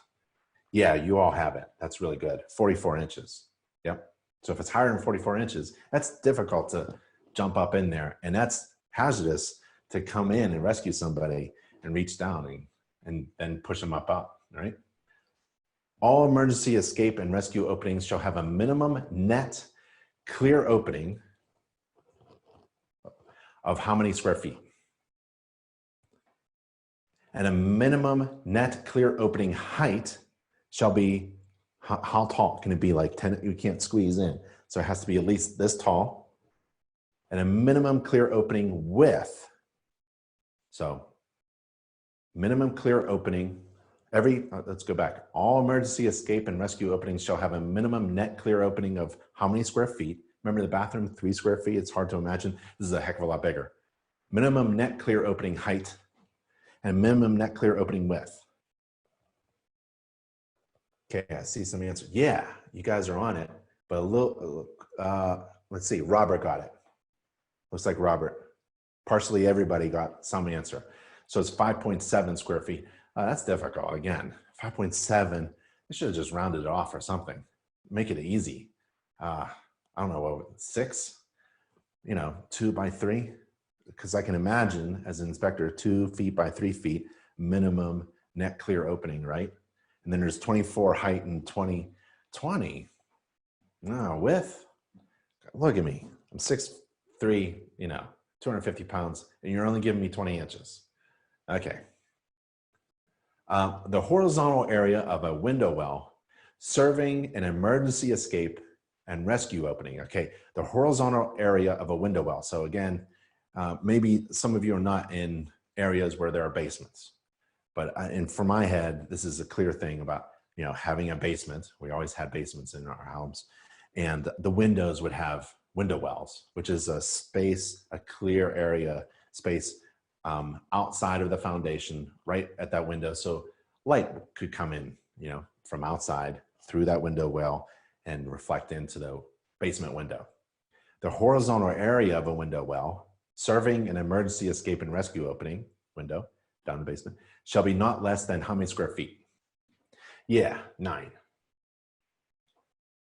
Yeah, you all have it. That's really good. 44 inches. Yep. So if it's higher than 44 inches, that's difficult to jump up in there. And that's hazardous to come in and rescue somebody and reach down and then push them up, right? All emergency escape and rescue openings shall have a minimum net clear opening of how many square feet? And a minimum net clear opening height shall be, how tall can it be? Like 10, you can't squeeze in. So it has to be at least this tall. And a minimum clear opening width. So minimum clear opening, let's go back. All emergency escape and rescue openings shall have a minimum net clear opening of how many square feet? Remember the bathroom, 3 square feet? It's hard to imagine. This is a heck of a lot bigger. minimum net clear opening height, and minimum net clear opening width. Okay, I see some answers. Yeah, you guys are on it, but a little, let's see, Robert got it. Looks like Robert. Partially everybody got some answer. So it's 5.7 square feet. That's difficult, again. 5.7, they should have just rounded it off or something. Make it easy. I don't know, what, 6? You know, 2 by 3? Because I can imagine as an inspector, 2 feet by 3 feet, minimum net clear opening, right? And then there's 24 height and 20. No, width. Look at me. I'm 6'3", you know, 250 pounds, and you're only giving me 20 inches. Okay. The horizontal area of a window well serving an emergency escape and rescue opening. Okay, the horizontal area of a window well. So again, maybe some of you are not in areas where there are basements, but for my head, this is a clear thing about, you know, having a basement. We always had basements in our homes, and the windows would have window wells, which is a space, a clear area space outside of the foundation, right at that window. So light could come in, you know, from outside through that window well and reflect into the basement window. The horizontal area of a window well serving an emergency escape and rescue opening window down the basement shall be not less than how many square feet? Yeah, 9.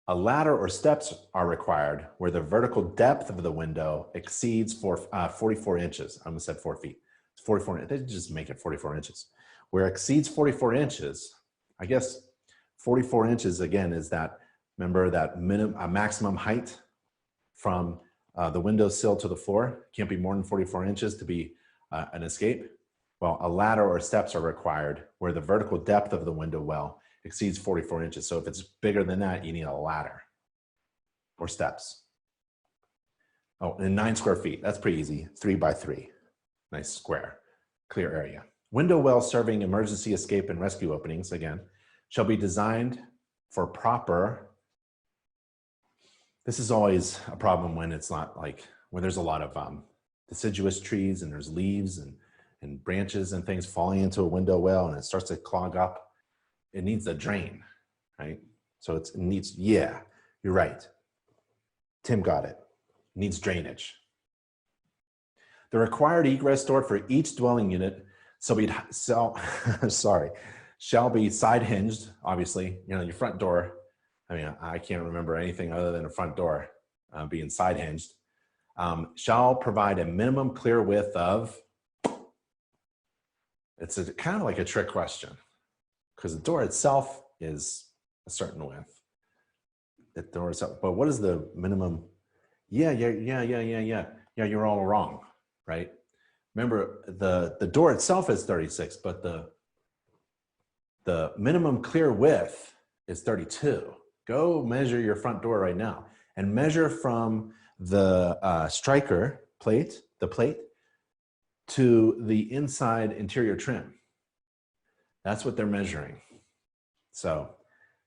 A ladder or steps are required where the vertical depth of the window exceeds 44 inches. I almost said 4 feet. It's 44, they just make it 44 inches. Where it exceeds 44 inches, I guess 44 inches again is that, remember that maximum height from the window sill to the floor can't be more than 44 inches to be an escape. Well, a ladder or steps are required where the vertical depth of the window well exceeds 44 inches. So if it's bigger than that, you need a ladder or steps. Oh, and 9 square feet, that's pretty easy, 3 by 3. Nice square, clear area. Window well serving emergency escape and rescue openings, again, shall be designed for proper. This is always a problem when it's not like, when there's a lot of deciduous trees and there's leaves and branches and things falling into a window well and it starts to clog up. It needs a drain, right? So it needs, yeah, you're right. Tim got it. It needs drainage. The required egress door for each dwelling unit shall be side hinged, obviously. You know, your front door, I mean, I can't remember anything other than a front door being side hinged. Shall provide a minimum clear width of, it's kind of like a trick question because the door itself is a certain width. The door itself, but what is the minimum? Yeah, you're all wrong, right? Remember, the door itself is 36, but the minimum clear width is 32. Go measure your front door right now and measure from the striker plate, the plate, to the inside interior trim. That's what they're measuring. So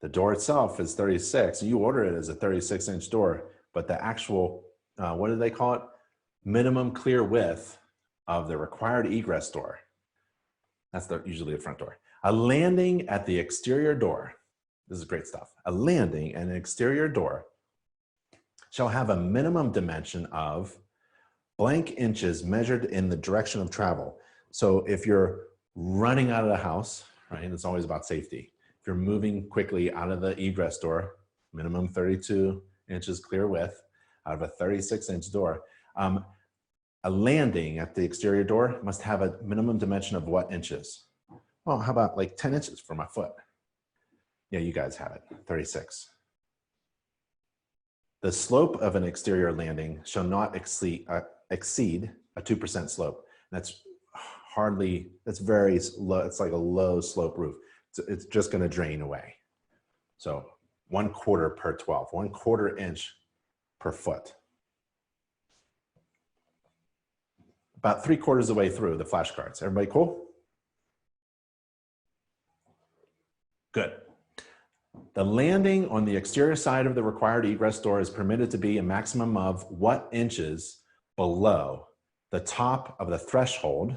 the door itself is 36. You order it as a 36-inch door, but the actual, what do they call it? Minimum clear width of the required egress door. That's usually the front door. A landing at the exterior door. This is great stuff. A landing and an exterior door shall have a minimum dimension of blank inches measured in the direction of travel. So if you're running out of the house, right, it's always about safety. If you're moving quickly out of the egress door, minimum 32 inches clear width out of a 36-inch door, a landing at the exterior door must have a minimum dimension of what inches? Well, how about like 10 inches for my foot? Yeah, you guys have it, 36. The slope of an exterior landing shall not exceed a 2% slope. That's hardly, that's very low. It's like a low slope roof. It's just going to drain away. So 1/4 per 12, 1/4 inch per foot. About 3/4 of the way through the flashcards. Everybody cool? Good. The landing on the exterior side of the required egress door is permitted to be a maximum of what inches below the top of the threshold,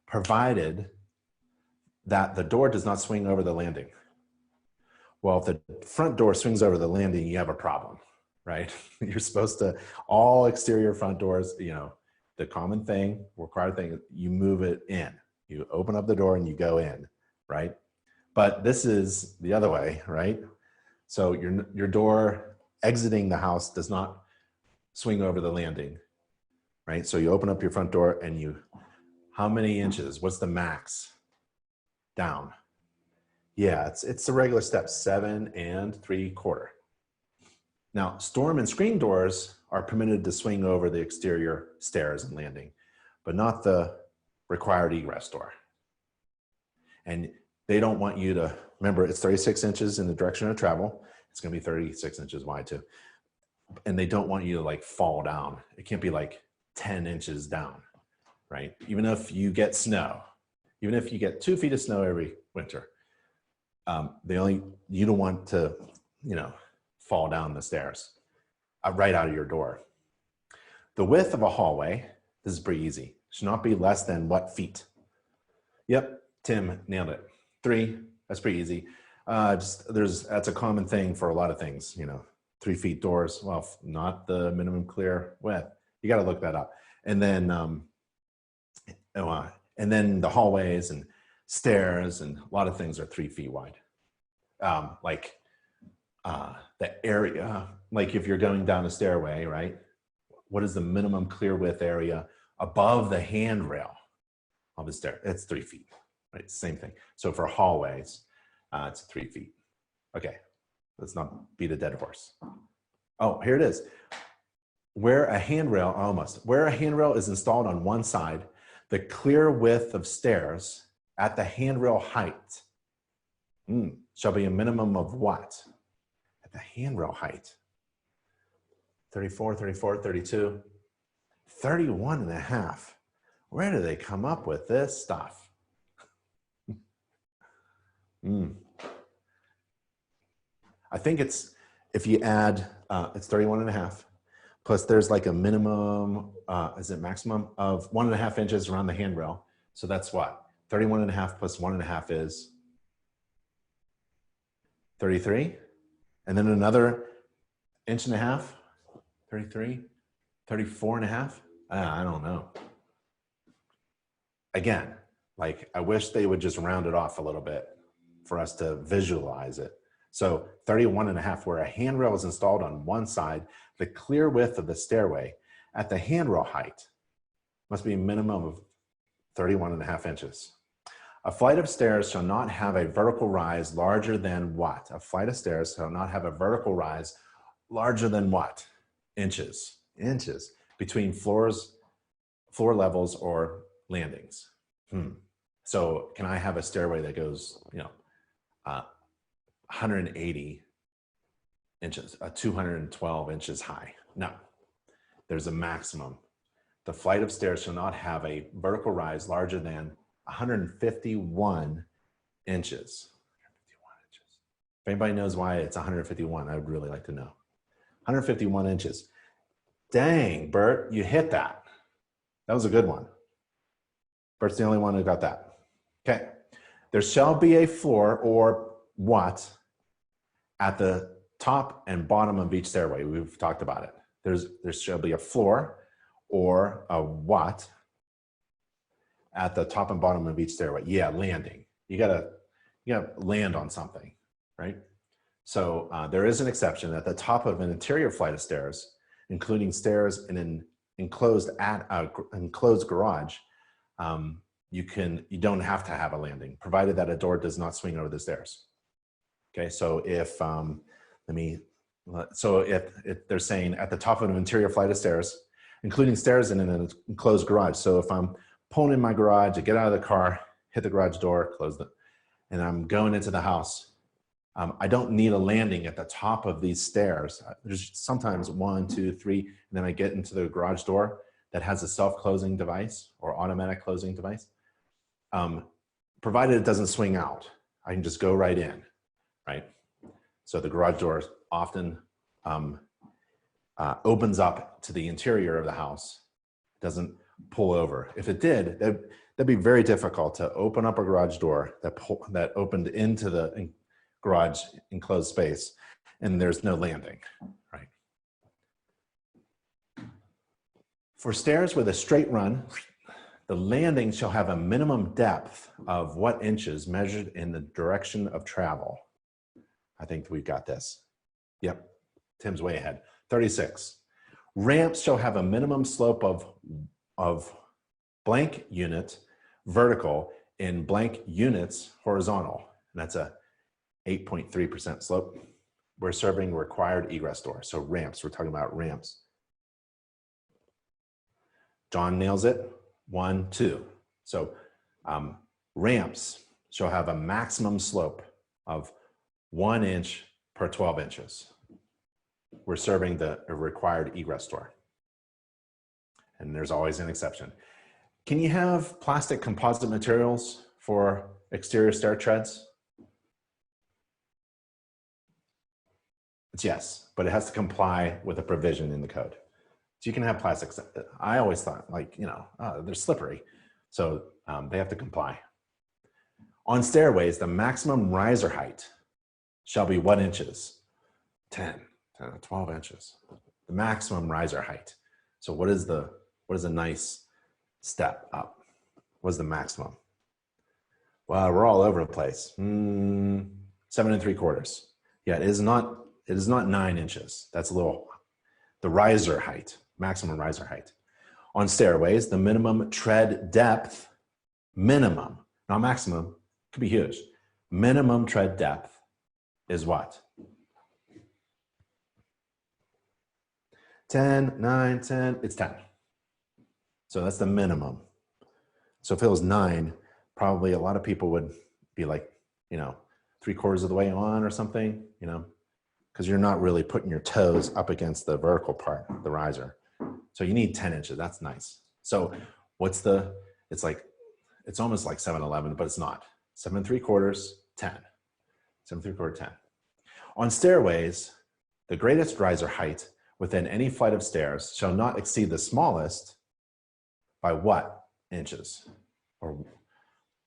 provided that the door does not swing over the landing. Well, if the front door swings over the landing, you have a problem, right? You're supposed to, all exterior front doors, you know, the common thing, required thing, you move it in. You open up the door and you go in, right? But this is the other way, right? So your door exiting the house does not swing over the landing, right? So you open up your front door and you, how many inches? What's the max? Down. Yeah, it's the regular step, 7 3/4. Now, storm and screen doors are permitted to swing over the exterior stairs and landing, but not the required egress door. And they don't want you to, remember it's 36 inches in the direction of travel. It's gonna be 36 inches wide too. And they don't want you to like fall down. It can't be like 10 inches down, right? Even if you get snow, even if you get 2 feet of snow every winter, you don't want to, you know, fall down the stairs right out of your door. The width of a hallway, this is pretty easy, should not be less than what feet? Yep, Tim nailed it. 3, that's pretty easy. That's a common thing for a lot of things, you know, 3 feet doors, well, not the minimum clear width. You got to look that up. And then the hallways and stairs and a lot of things are 3 feet wide. The area, like if you're going down a stairway, right? What is the minimum clear width area above the handrail of the stair? It's 3 feet, right? Same thing. So for hallways, it's 3 feet. Okay, let's not beat a dead horse. Oh, here it is. Where a handrail is installed on one side, the clear width of stairs at the handrail height shall be a minimum of what? At the handrail height. 34, 34, 32, 31 and a half. Where do they come up with this stuff? I think it's, if you add, it's 31 and a half, plus there's like a minimum, is it maximum of 1.5 inches around the handrail. So that's what? 31 and a half plus 1.5 is 33. And then another 1.5 inches, 33, 34 and a half. I don't know. Again, like I wish they would just round it off a little bit for us to visualize it. So 31 and a half, where a handrail is installed on one side, the clear width of the stairway at the handrail height must be a minimum of 31 and a half inches. A flight of stairs shall not have a vertical rise larger than what? A flight of stairs shall not have a vertical rise larger than what? Inches. Inches between floor levels or landings. So can I have a stairway that goes, 180 inches, 212 inches high? No, there's a maximum. The flight of stairs shall not have a vertical rise larger than 151 inches. If anybody knows why it's 151, I would really like to know. 151 inches. Dang, Bert, you hit that. That was a good one. Bert's the only one who got that. Okay. There shall be a floor or what at the top and bottom of each stairway. We've talked about it. There shall be a floor or a what at the top and bottom of each stairway. Yeah, landing. You gotta land on something, right? So there is an exception at the top of an interior flight of stairs, including stairs in an enclosed garage. You don't have to have a landing, provided that a door does not swing over the stairs. Okay, so if they're saying at the top of an interior flight of stairs, including stairs in an enclosed garage. So if I'm pulling in my garage, I get out of the car, hit the garage door, close it, and I'm going into the house, I don't need a landing at the top of these stairs. There's sometimes 1, 2, 3, and then I get into the garage door that has a self-closing device or automatic closing device. Provided it doesn't swing out, I can just go right in, right? So the garage door often opens up to the interior of the house. It doesn't pull over. If it did, that'd be very difficult to open up a garage door that opened into the garage enclosed space and there's no landing, right? For stairs with a straight run, the landing shall have a minimum depth of what inches measured in the direction of travel? I think we've got this. Yep, Tim's way ahead. 36. Ramps shall have a minimum slope of blank unit vertical in blank units horizontal. And that's a 8.3% slope. We're serving required egress door. So ramps, we're talking about ramps. John nails it. 1, 2. So ramps shall have a maximum slope of 1 inch per 12 inches. We're serving the required egress door. And there's always an exception. Can you have plastic composite materials for exterior stair treads? It's yes, but it has to comply with a provision in the code. So you can have plastics. I always thought, like, you know, they're slippery. So they have to comply. On stairways, the maximum riser height shall be what inches? 10 to 12 inches. The maximum riser height. So what is a nice step up? What is the maximum? Well, we're all over the place. 7 3/4. Yeah, it is not 9 inches. That's a little, the riser height, maximum riser height. On stairways, the minimum tread depth, minimum, not maximum, could be huge. Minimum tread depth is what? 10, 9, 10, it's 10. So that's the minimum. So if it was 9, probably a lot of people would be like, you know, 3/4 of the way on or something, you know, because you're not really putting your toes up against the vertical part, the riser. So you need 10 inches, that's nice. So what's the, it's almost like 7/11, but it's not. 7 3/4, 10. 7 3/4, 10. On stairways, the greatest riser height within any flight of stairs shall not exceed the smallest by what inches? Or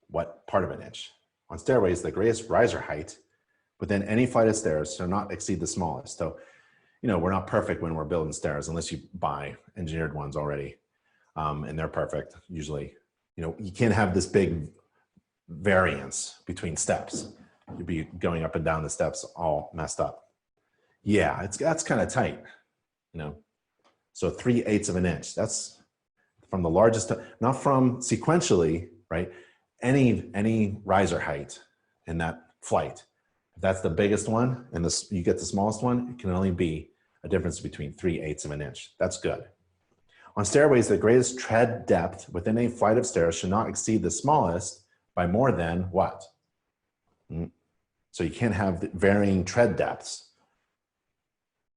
what part of an inch? On stairways, the greatest riser height within any flight of stairs shall not exceed the smallest. So, you know, we're not perfect when we're building stairs unless you buy engineered ones already. And they're perfect, usually. You know, you can't have this big variance between steps. You'd be going up and down the steps all messed up. Yeah, that's kind of tight, you know. So 3/8 of an inch, that's from the largest, not from sequentially, right? Any riser height in that flight. If that's the biggest one and you get the smallest one, it can only be a difference between 3/8 of an inch. That's good. On stairways, the greatest tread depth within a flight of stairs should not exceed the smallest by more than what? So you can't have varying tread depths.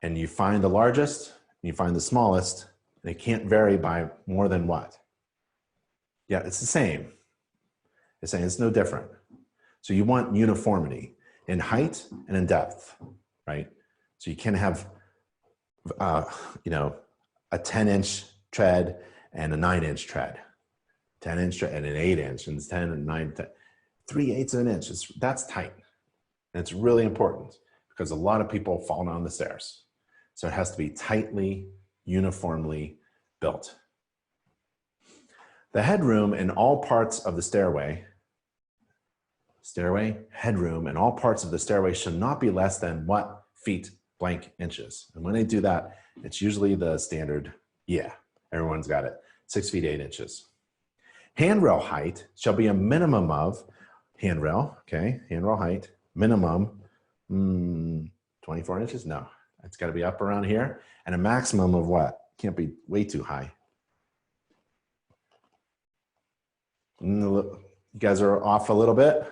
And you find the largest, and you find the smallest, and it can't vary by more than what? Yeah, it's the same. It's saying it's no different. So you want uniformity in height and in depth, right? So you can't have, you know, a 10-inch tread and a 9-inch tread, 10-inch tread and an 8-inch, and 10 and 9, 10. 3/8 of an inch, that's tight. And it's really important because a lot of people fall down the stairs. So it has to be tightly, uniformly built. The headroom in all parts of the stairway, headroom in all parts of the stairway should not be less than what feet blank inches. And when they do that, it's usually the standard, yeah, everyone's got it, 6 feet 8 inches. Handrail height shall be a minimum of, handrail, okay, handrail height, minimum, 24 inches? No, it's got to be up around here. And a maximum of what? Can't be way too high. You guys are off a little bit.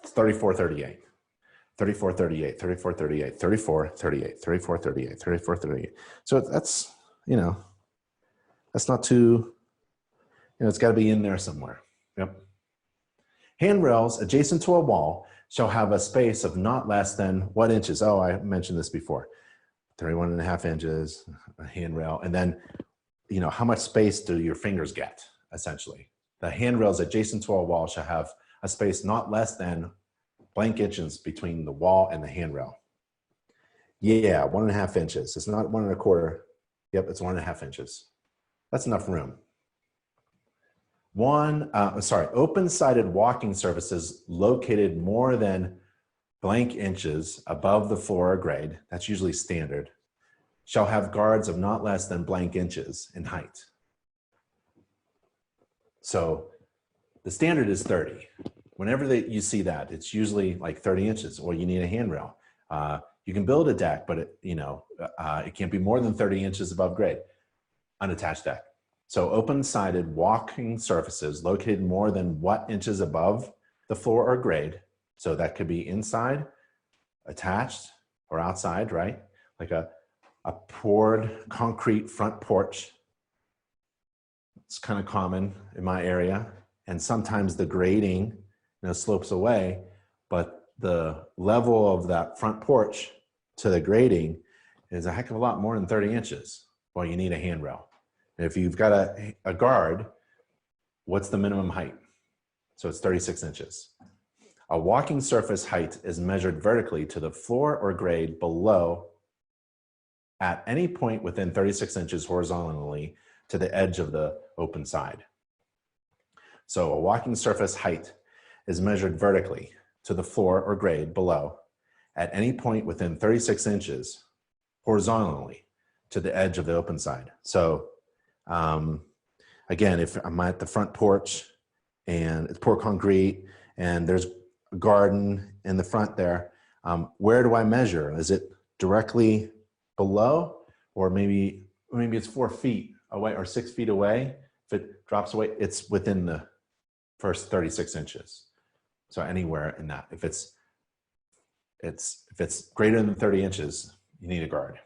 34, 38. 34, 38, 34, 38, 34, 38, 34, 38, 34, 38. So that's, you know, that's not too, you know, it's got to be in there somewhere. Yep. Handrails adjacent to a wall shall have a space of not less than what inches? Oh, I mentioned this before. 31.5 inches, a handrail. And then how much space do your fingers get, essentially. The handrails adjacent to a wall shall have a space not less than blank inches between the wall and the handrail. Yeah, 1.5 inches. It's not 1.25. Yep, it's 1.5 inches. That's enough room. Open-sided walking surfaces located more than blank inches above the floor or grade, that's usually standard, shall have guards of not less than blank inches in height. So the standard is 30. Whenever you see that, it's usually like 30 inches, or you need a handrail. You can build a deck, but it can't be more than 30 inches above grade, unattached deck. So open-sided walking surfaces located more than what inches above the floor or grade. So that could be inside, attached, or outside, right? Like a poured concrete front porch. It's kind of common in my area. And sometimes the grading slopes away, but the level of that front porch to the grading is a heck of a lot more than 30 inches. Well, you need a handrail. And if you've got a guard, what's the minimum height? So it's 36 inches. A walking surface height is measured vertically to the floor or grade below at any point within 36 inches horizontally to the edge of the open side. So a walking surface height is measured vertically to the floor or grade below at any point within 36 inches horizontally to the edge of the open side. So again, if I'm at the front porch and it's poured concrete and there's a garden in the front there, where do I measure? Is it directly below, or maybe it's 4 feet away or 6 feet away? If it drops away, it's within the first 36 inches. So anywhere in that, if it's greater than 30 inches, you need a guard.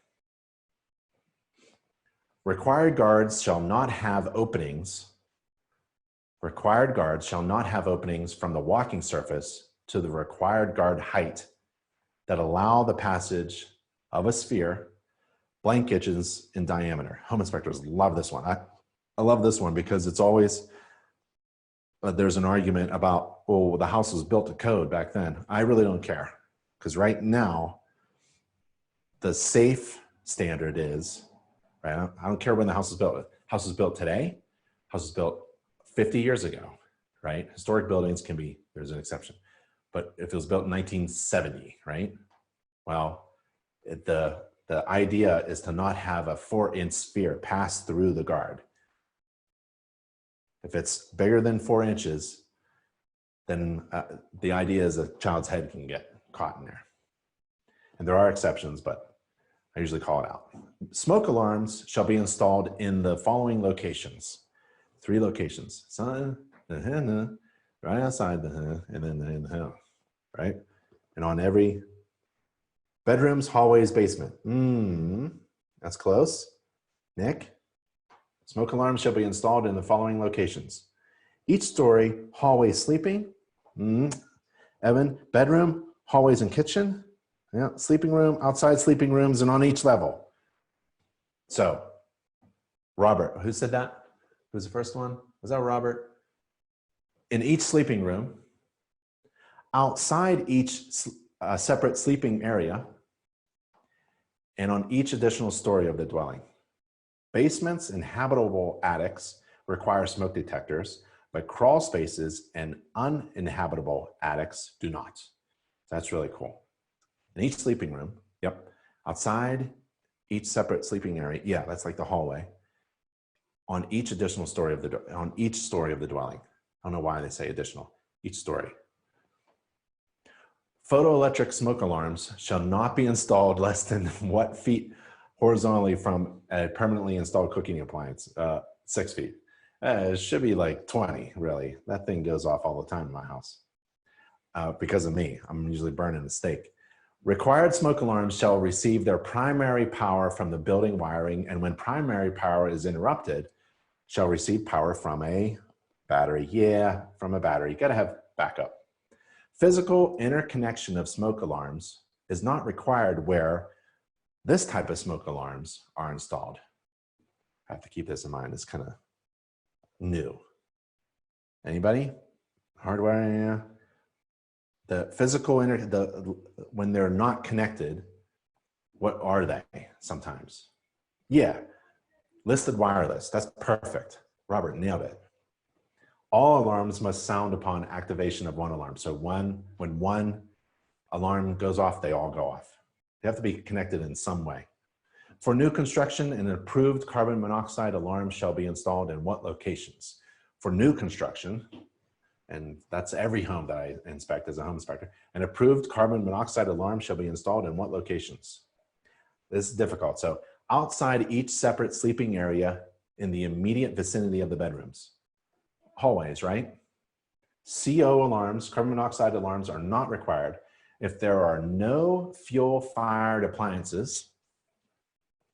Required guards shall not have openings. Required guards shall not have openings from the walking surface to the required guard height that allow the passage of a sphere blank inches in diameter. Home inspectors love this one. I love this one because it's always, there's an argument about, oh, the house was built to code back then. I really don't care, because right now, the safe standard is, right? I don't care when the house was built. House was built today, house was built 50 years ago, right? Historic buildings can be, there's an exception. But if it was built in 1970, right? Well, the idea is to not have a 4-inch sphere pass through the guard. If it's bigger than 4 inches, then the idea is a child's head can get caught in there. And there are exceptions, but I usually call it out. Smoke alarms shall be installed in the following locations. 3 locations. Sun, right outside the, and then in the house, right? And on every bedrooms, hallways, basement. That's close. Nick? Smoke alarms shall be installed in the following locations. Each story, hallway, sleeping. Evan, bedroom, hallways and kitchen. Yeah, sleeping room, outside sleeping rooms, and on each level. So, Robert, who said that? Who's the first one? Was that Robert? In each sleeping room, outside each separate sleeping area, and on each additional story of the dwelling. Basements and habitable attics require smoke detectors, but crawl spaces and uninhabitable attics do not. That's really cool. In each sleeping room, yep. Outside each separate sleeping area, yeah, that's like the hallway. On each additional story of on each story of the dwelling. I don't know why they say additional, each story. Photoelectric smoke alarms shall not be installed less than what feet horizontally from a permanently installed cooking appliance? 6 feet. It should be like 20, really. That thing goes off all the time in my house. Because of me, I'm usually burning the steak. Required smoke alarms shall receive their primary power from the building wiring, and when primary power is interrupted, shall receive power from a battery. Yeah, from a battery. You gotta have backup. Physical interconnection of smoke alarms is not required where this type of smoke alarms are installed. I have to keep this in mind. It's kind of new. Anybody? Hardware, yeah. The physical, when they're not connected, what are they sometimes? Yeah, listed wireless, that's perfect. Robert, nailed it. All alarms must sound upon activation of one alarm. So when one alarm goes off, they all go off. They have to be connected in some way. For new construction, an approved carbon monoxide alarm shall be installed in what locations? For new construction, and that's every home that I inspect as a home inspector, an approved carbon monoxide alarm shall be installed in what locations? This is difficult. So outside each separate sleeping area in the immediate vicinity of the bedrooms. Hallways, right? CO alarms, carbon monoxide alarms, are not required if there are no fuel-fired appliances.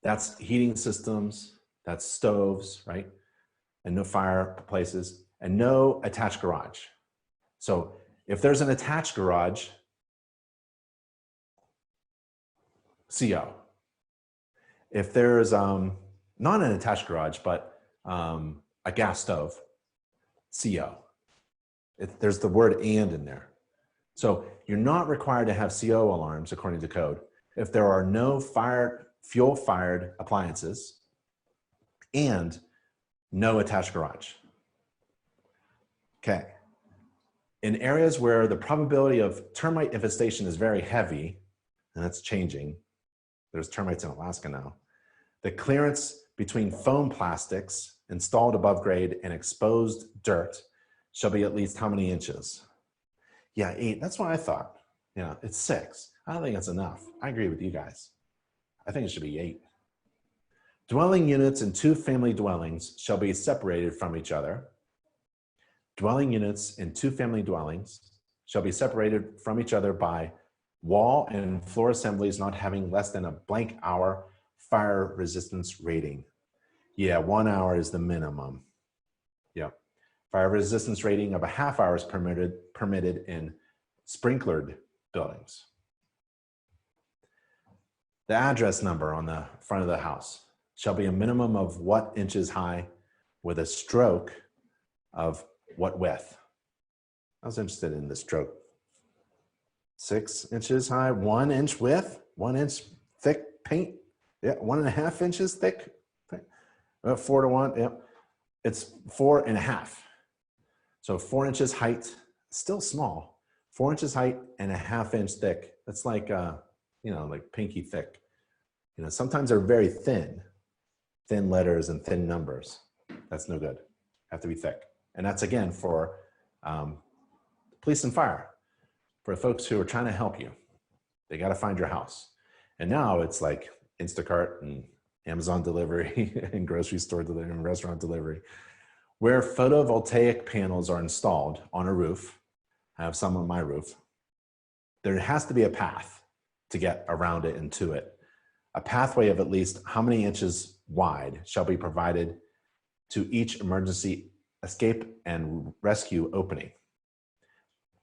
That's heating systems, that's stoves, right? And no fireplaces, and no attached garage. So if there's an attached garage, CO. If there's not an attached garage, but a gas stove, CO. There's the word "and" in there. So you're not required to have CO alarms according to code if there are no fuel-fired appliances and no attached garage. Okay. In areas where the probability of termite infestation is very heavy, and that's changing, there's termites in Alaska now, the clearance between foam plastics installed above grade and exposed dirt shall be at least how many inches? Yeah, 8. That's what I thought. You know, it's 6. I don't think that's enough. I agree with you guys. I think it should be 8. Dwelling units in 2-family dwellings shall be separated from each other. Dwelling units in 2-family dwellings shall be separated from each other by wall and floor assemblies not having less than a blank hour fire resistance rating. Yeah, 1 hour is the minimum. Yeah. Fire resistance rating of a ½ hour is permitted in sprinklered buildings. The address number on the front of the house shall be a minimum of what inches high with a stroke of what width? I was interested in the stroke. 6 inches high, 1 inch width, 1 inch thick paint. Yeah, 1.5 inches thick. 4 to 1, yeah. It's 4.5. So 4 inches height, still small. 4 inches height and a ½ inch thick. That's like, you know, like pinky thick. You know, sometimes they're very thin letters and thin numbers. That's no good. Have to be thick. And that's again for police and fire, for folks who are trying to help you. They got to find your house. And now it's like Instacart and Amazon delivery and grocery store delivery and restaurant delivery. Where photovoltaic panels are installed on a roof, I have some on my roof, there has to be a path to get around it and to it. A pathway of at least how many inches wide shall be provided to each emergency escape and rescue opening.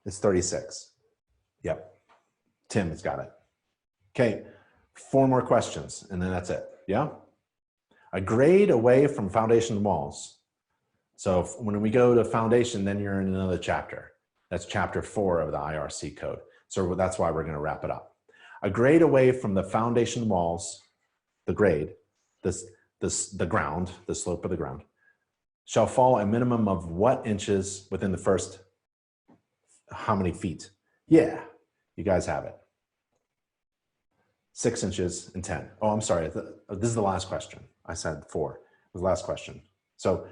It's 36. Yep. Tim has got it. Okay, 4 more questions and then that's it. Yeah? A grade away from foundation walls. So when we go to foundation, then you're in another chapter. That's chapter 4 of the IRC code. So that's why we're going to wrap it up. A grade away from the foundation walls, the grade, the ground, the slope of the ground, shall fall a minimum of what inches within the first how many feet? Yeah, you guys have it. 6 inches and 10. Oh, I'm sorry. This is the last question. I said 4. It was the last question. So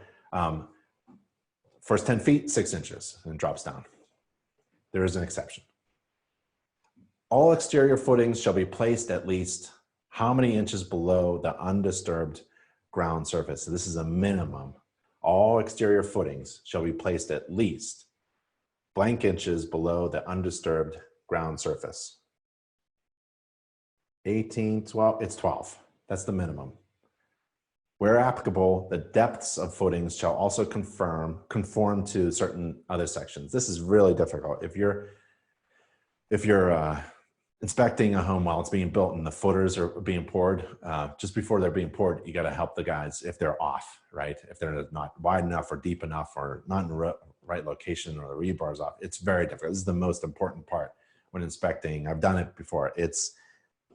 first 10 feet, 6 inches, and it drops down. There is an exception. All exterior footings shall be placed at least how many inches below the undisturbed ground surface? So this is a minimum. All exterior footings shall be placed at least blank inches below the undisturbed ground surface. 18, 12, it's 12. That's the minimum. Where applicable, the depths of footings shall also conform to certain other sections. This is really difficult. If you're inspecting a home while it's being built and the footers are being poured, just before they're being poured, you got to help the guys if they're off, right? If they're not wide enough or deep enough or not in the right location or the rebar's off, it's very difficult. This is the most important part when inspecting. I've done it before.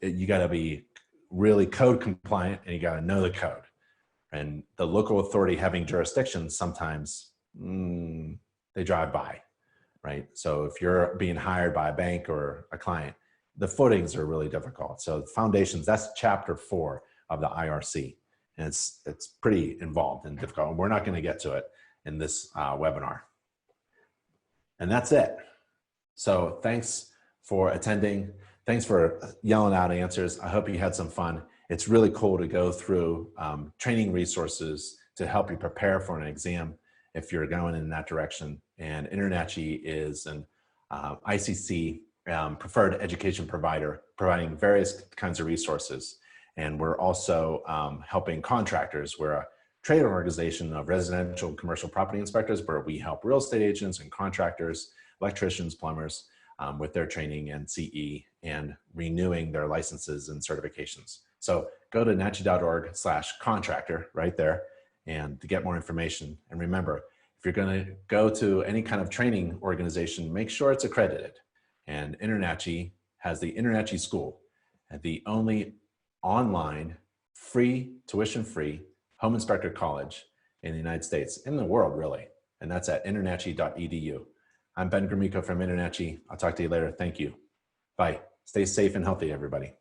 You got to be really code compliant and you got to know the code. And the local authority having jurisdiction, sometimes they drive by, right? So if you're being hired by a bank or a client, the footings are really difficult. So foundations, that's chapter 4 of the IRC. And it's pretty involved and difficult. And we're not going to get to it in this webinar. And that's it. So thanks for attending. Thanks for yelling out answers. I hope you had some fun. It's really cool to go through training resources to help you prepare for an exam if you're going in that direction. And InterNACHI is an ICC preferred education provider, providing various kinds of resources. And we're also helping contractors. We're a trade organization of residential and commercial property inspectors, where we help real estate agents and contractors, electricians, plumbers with their training and CE and renewing their licenses and certifications. So go to nachi.org/contractor right there and to get more information. And remember, if you're going to go to any kind of training organization, make sure it's accredited. And InterNACHI has the InterNACHI School, the only online, free, tuition-free home inspector college in the United States, in the world really. And that's at internachi.edu. I'm Ben Gromyko from InterNACHI. I'll talk to you later. Thank you. Bye. Stay safe and healthy, everybody.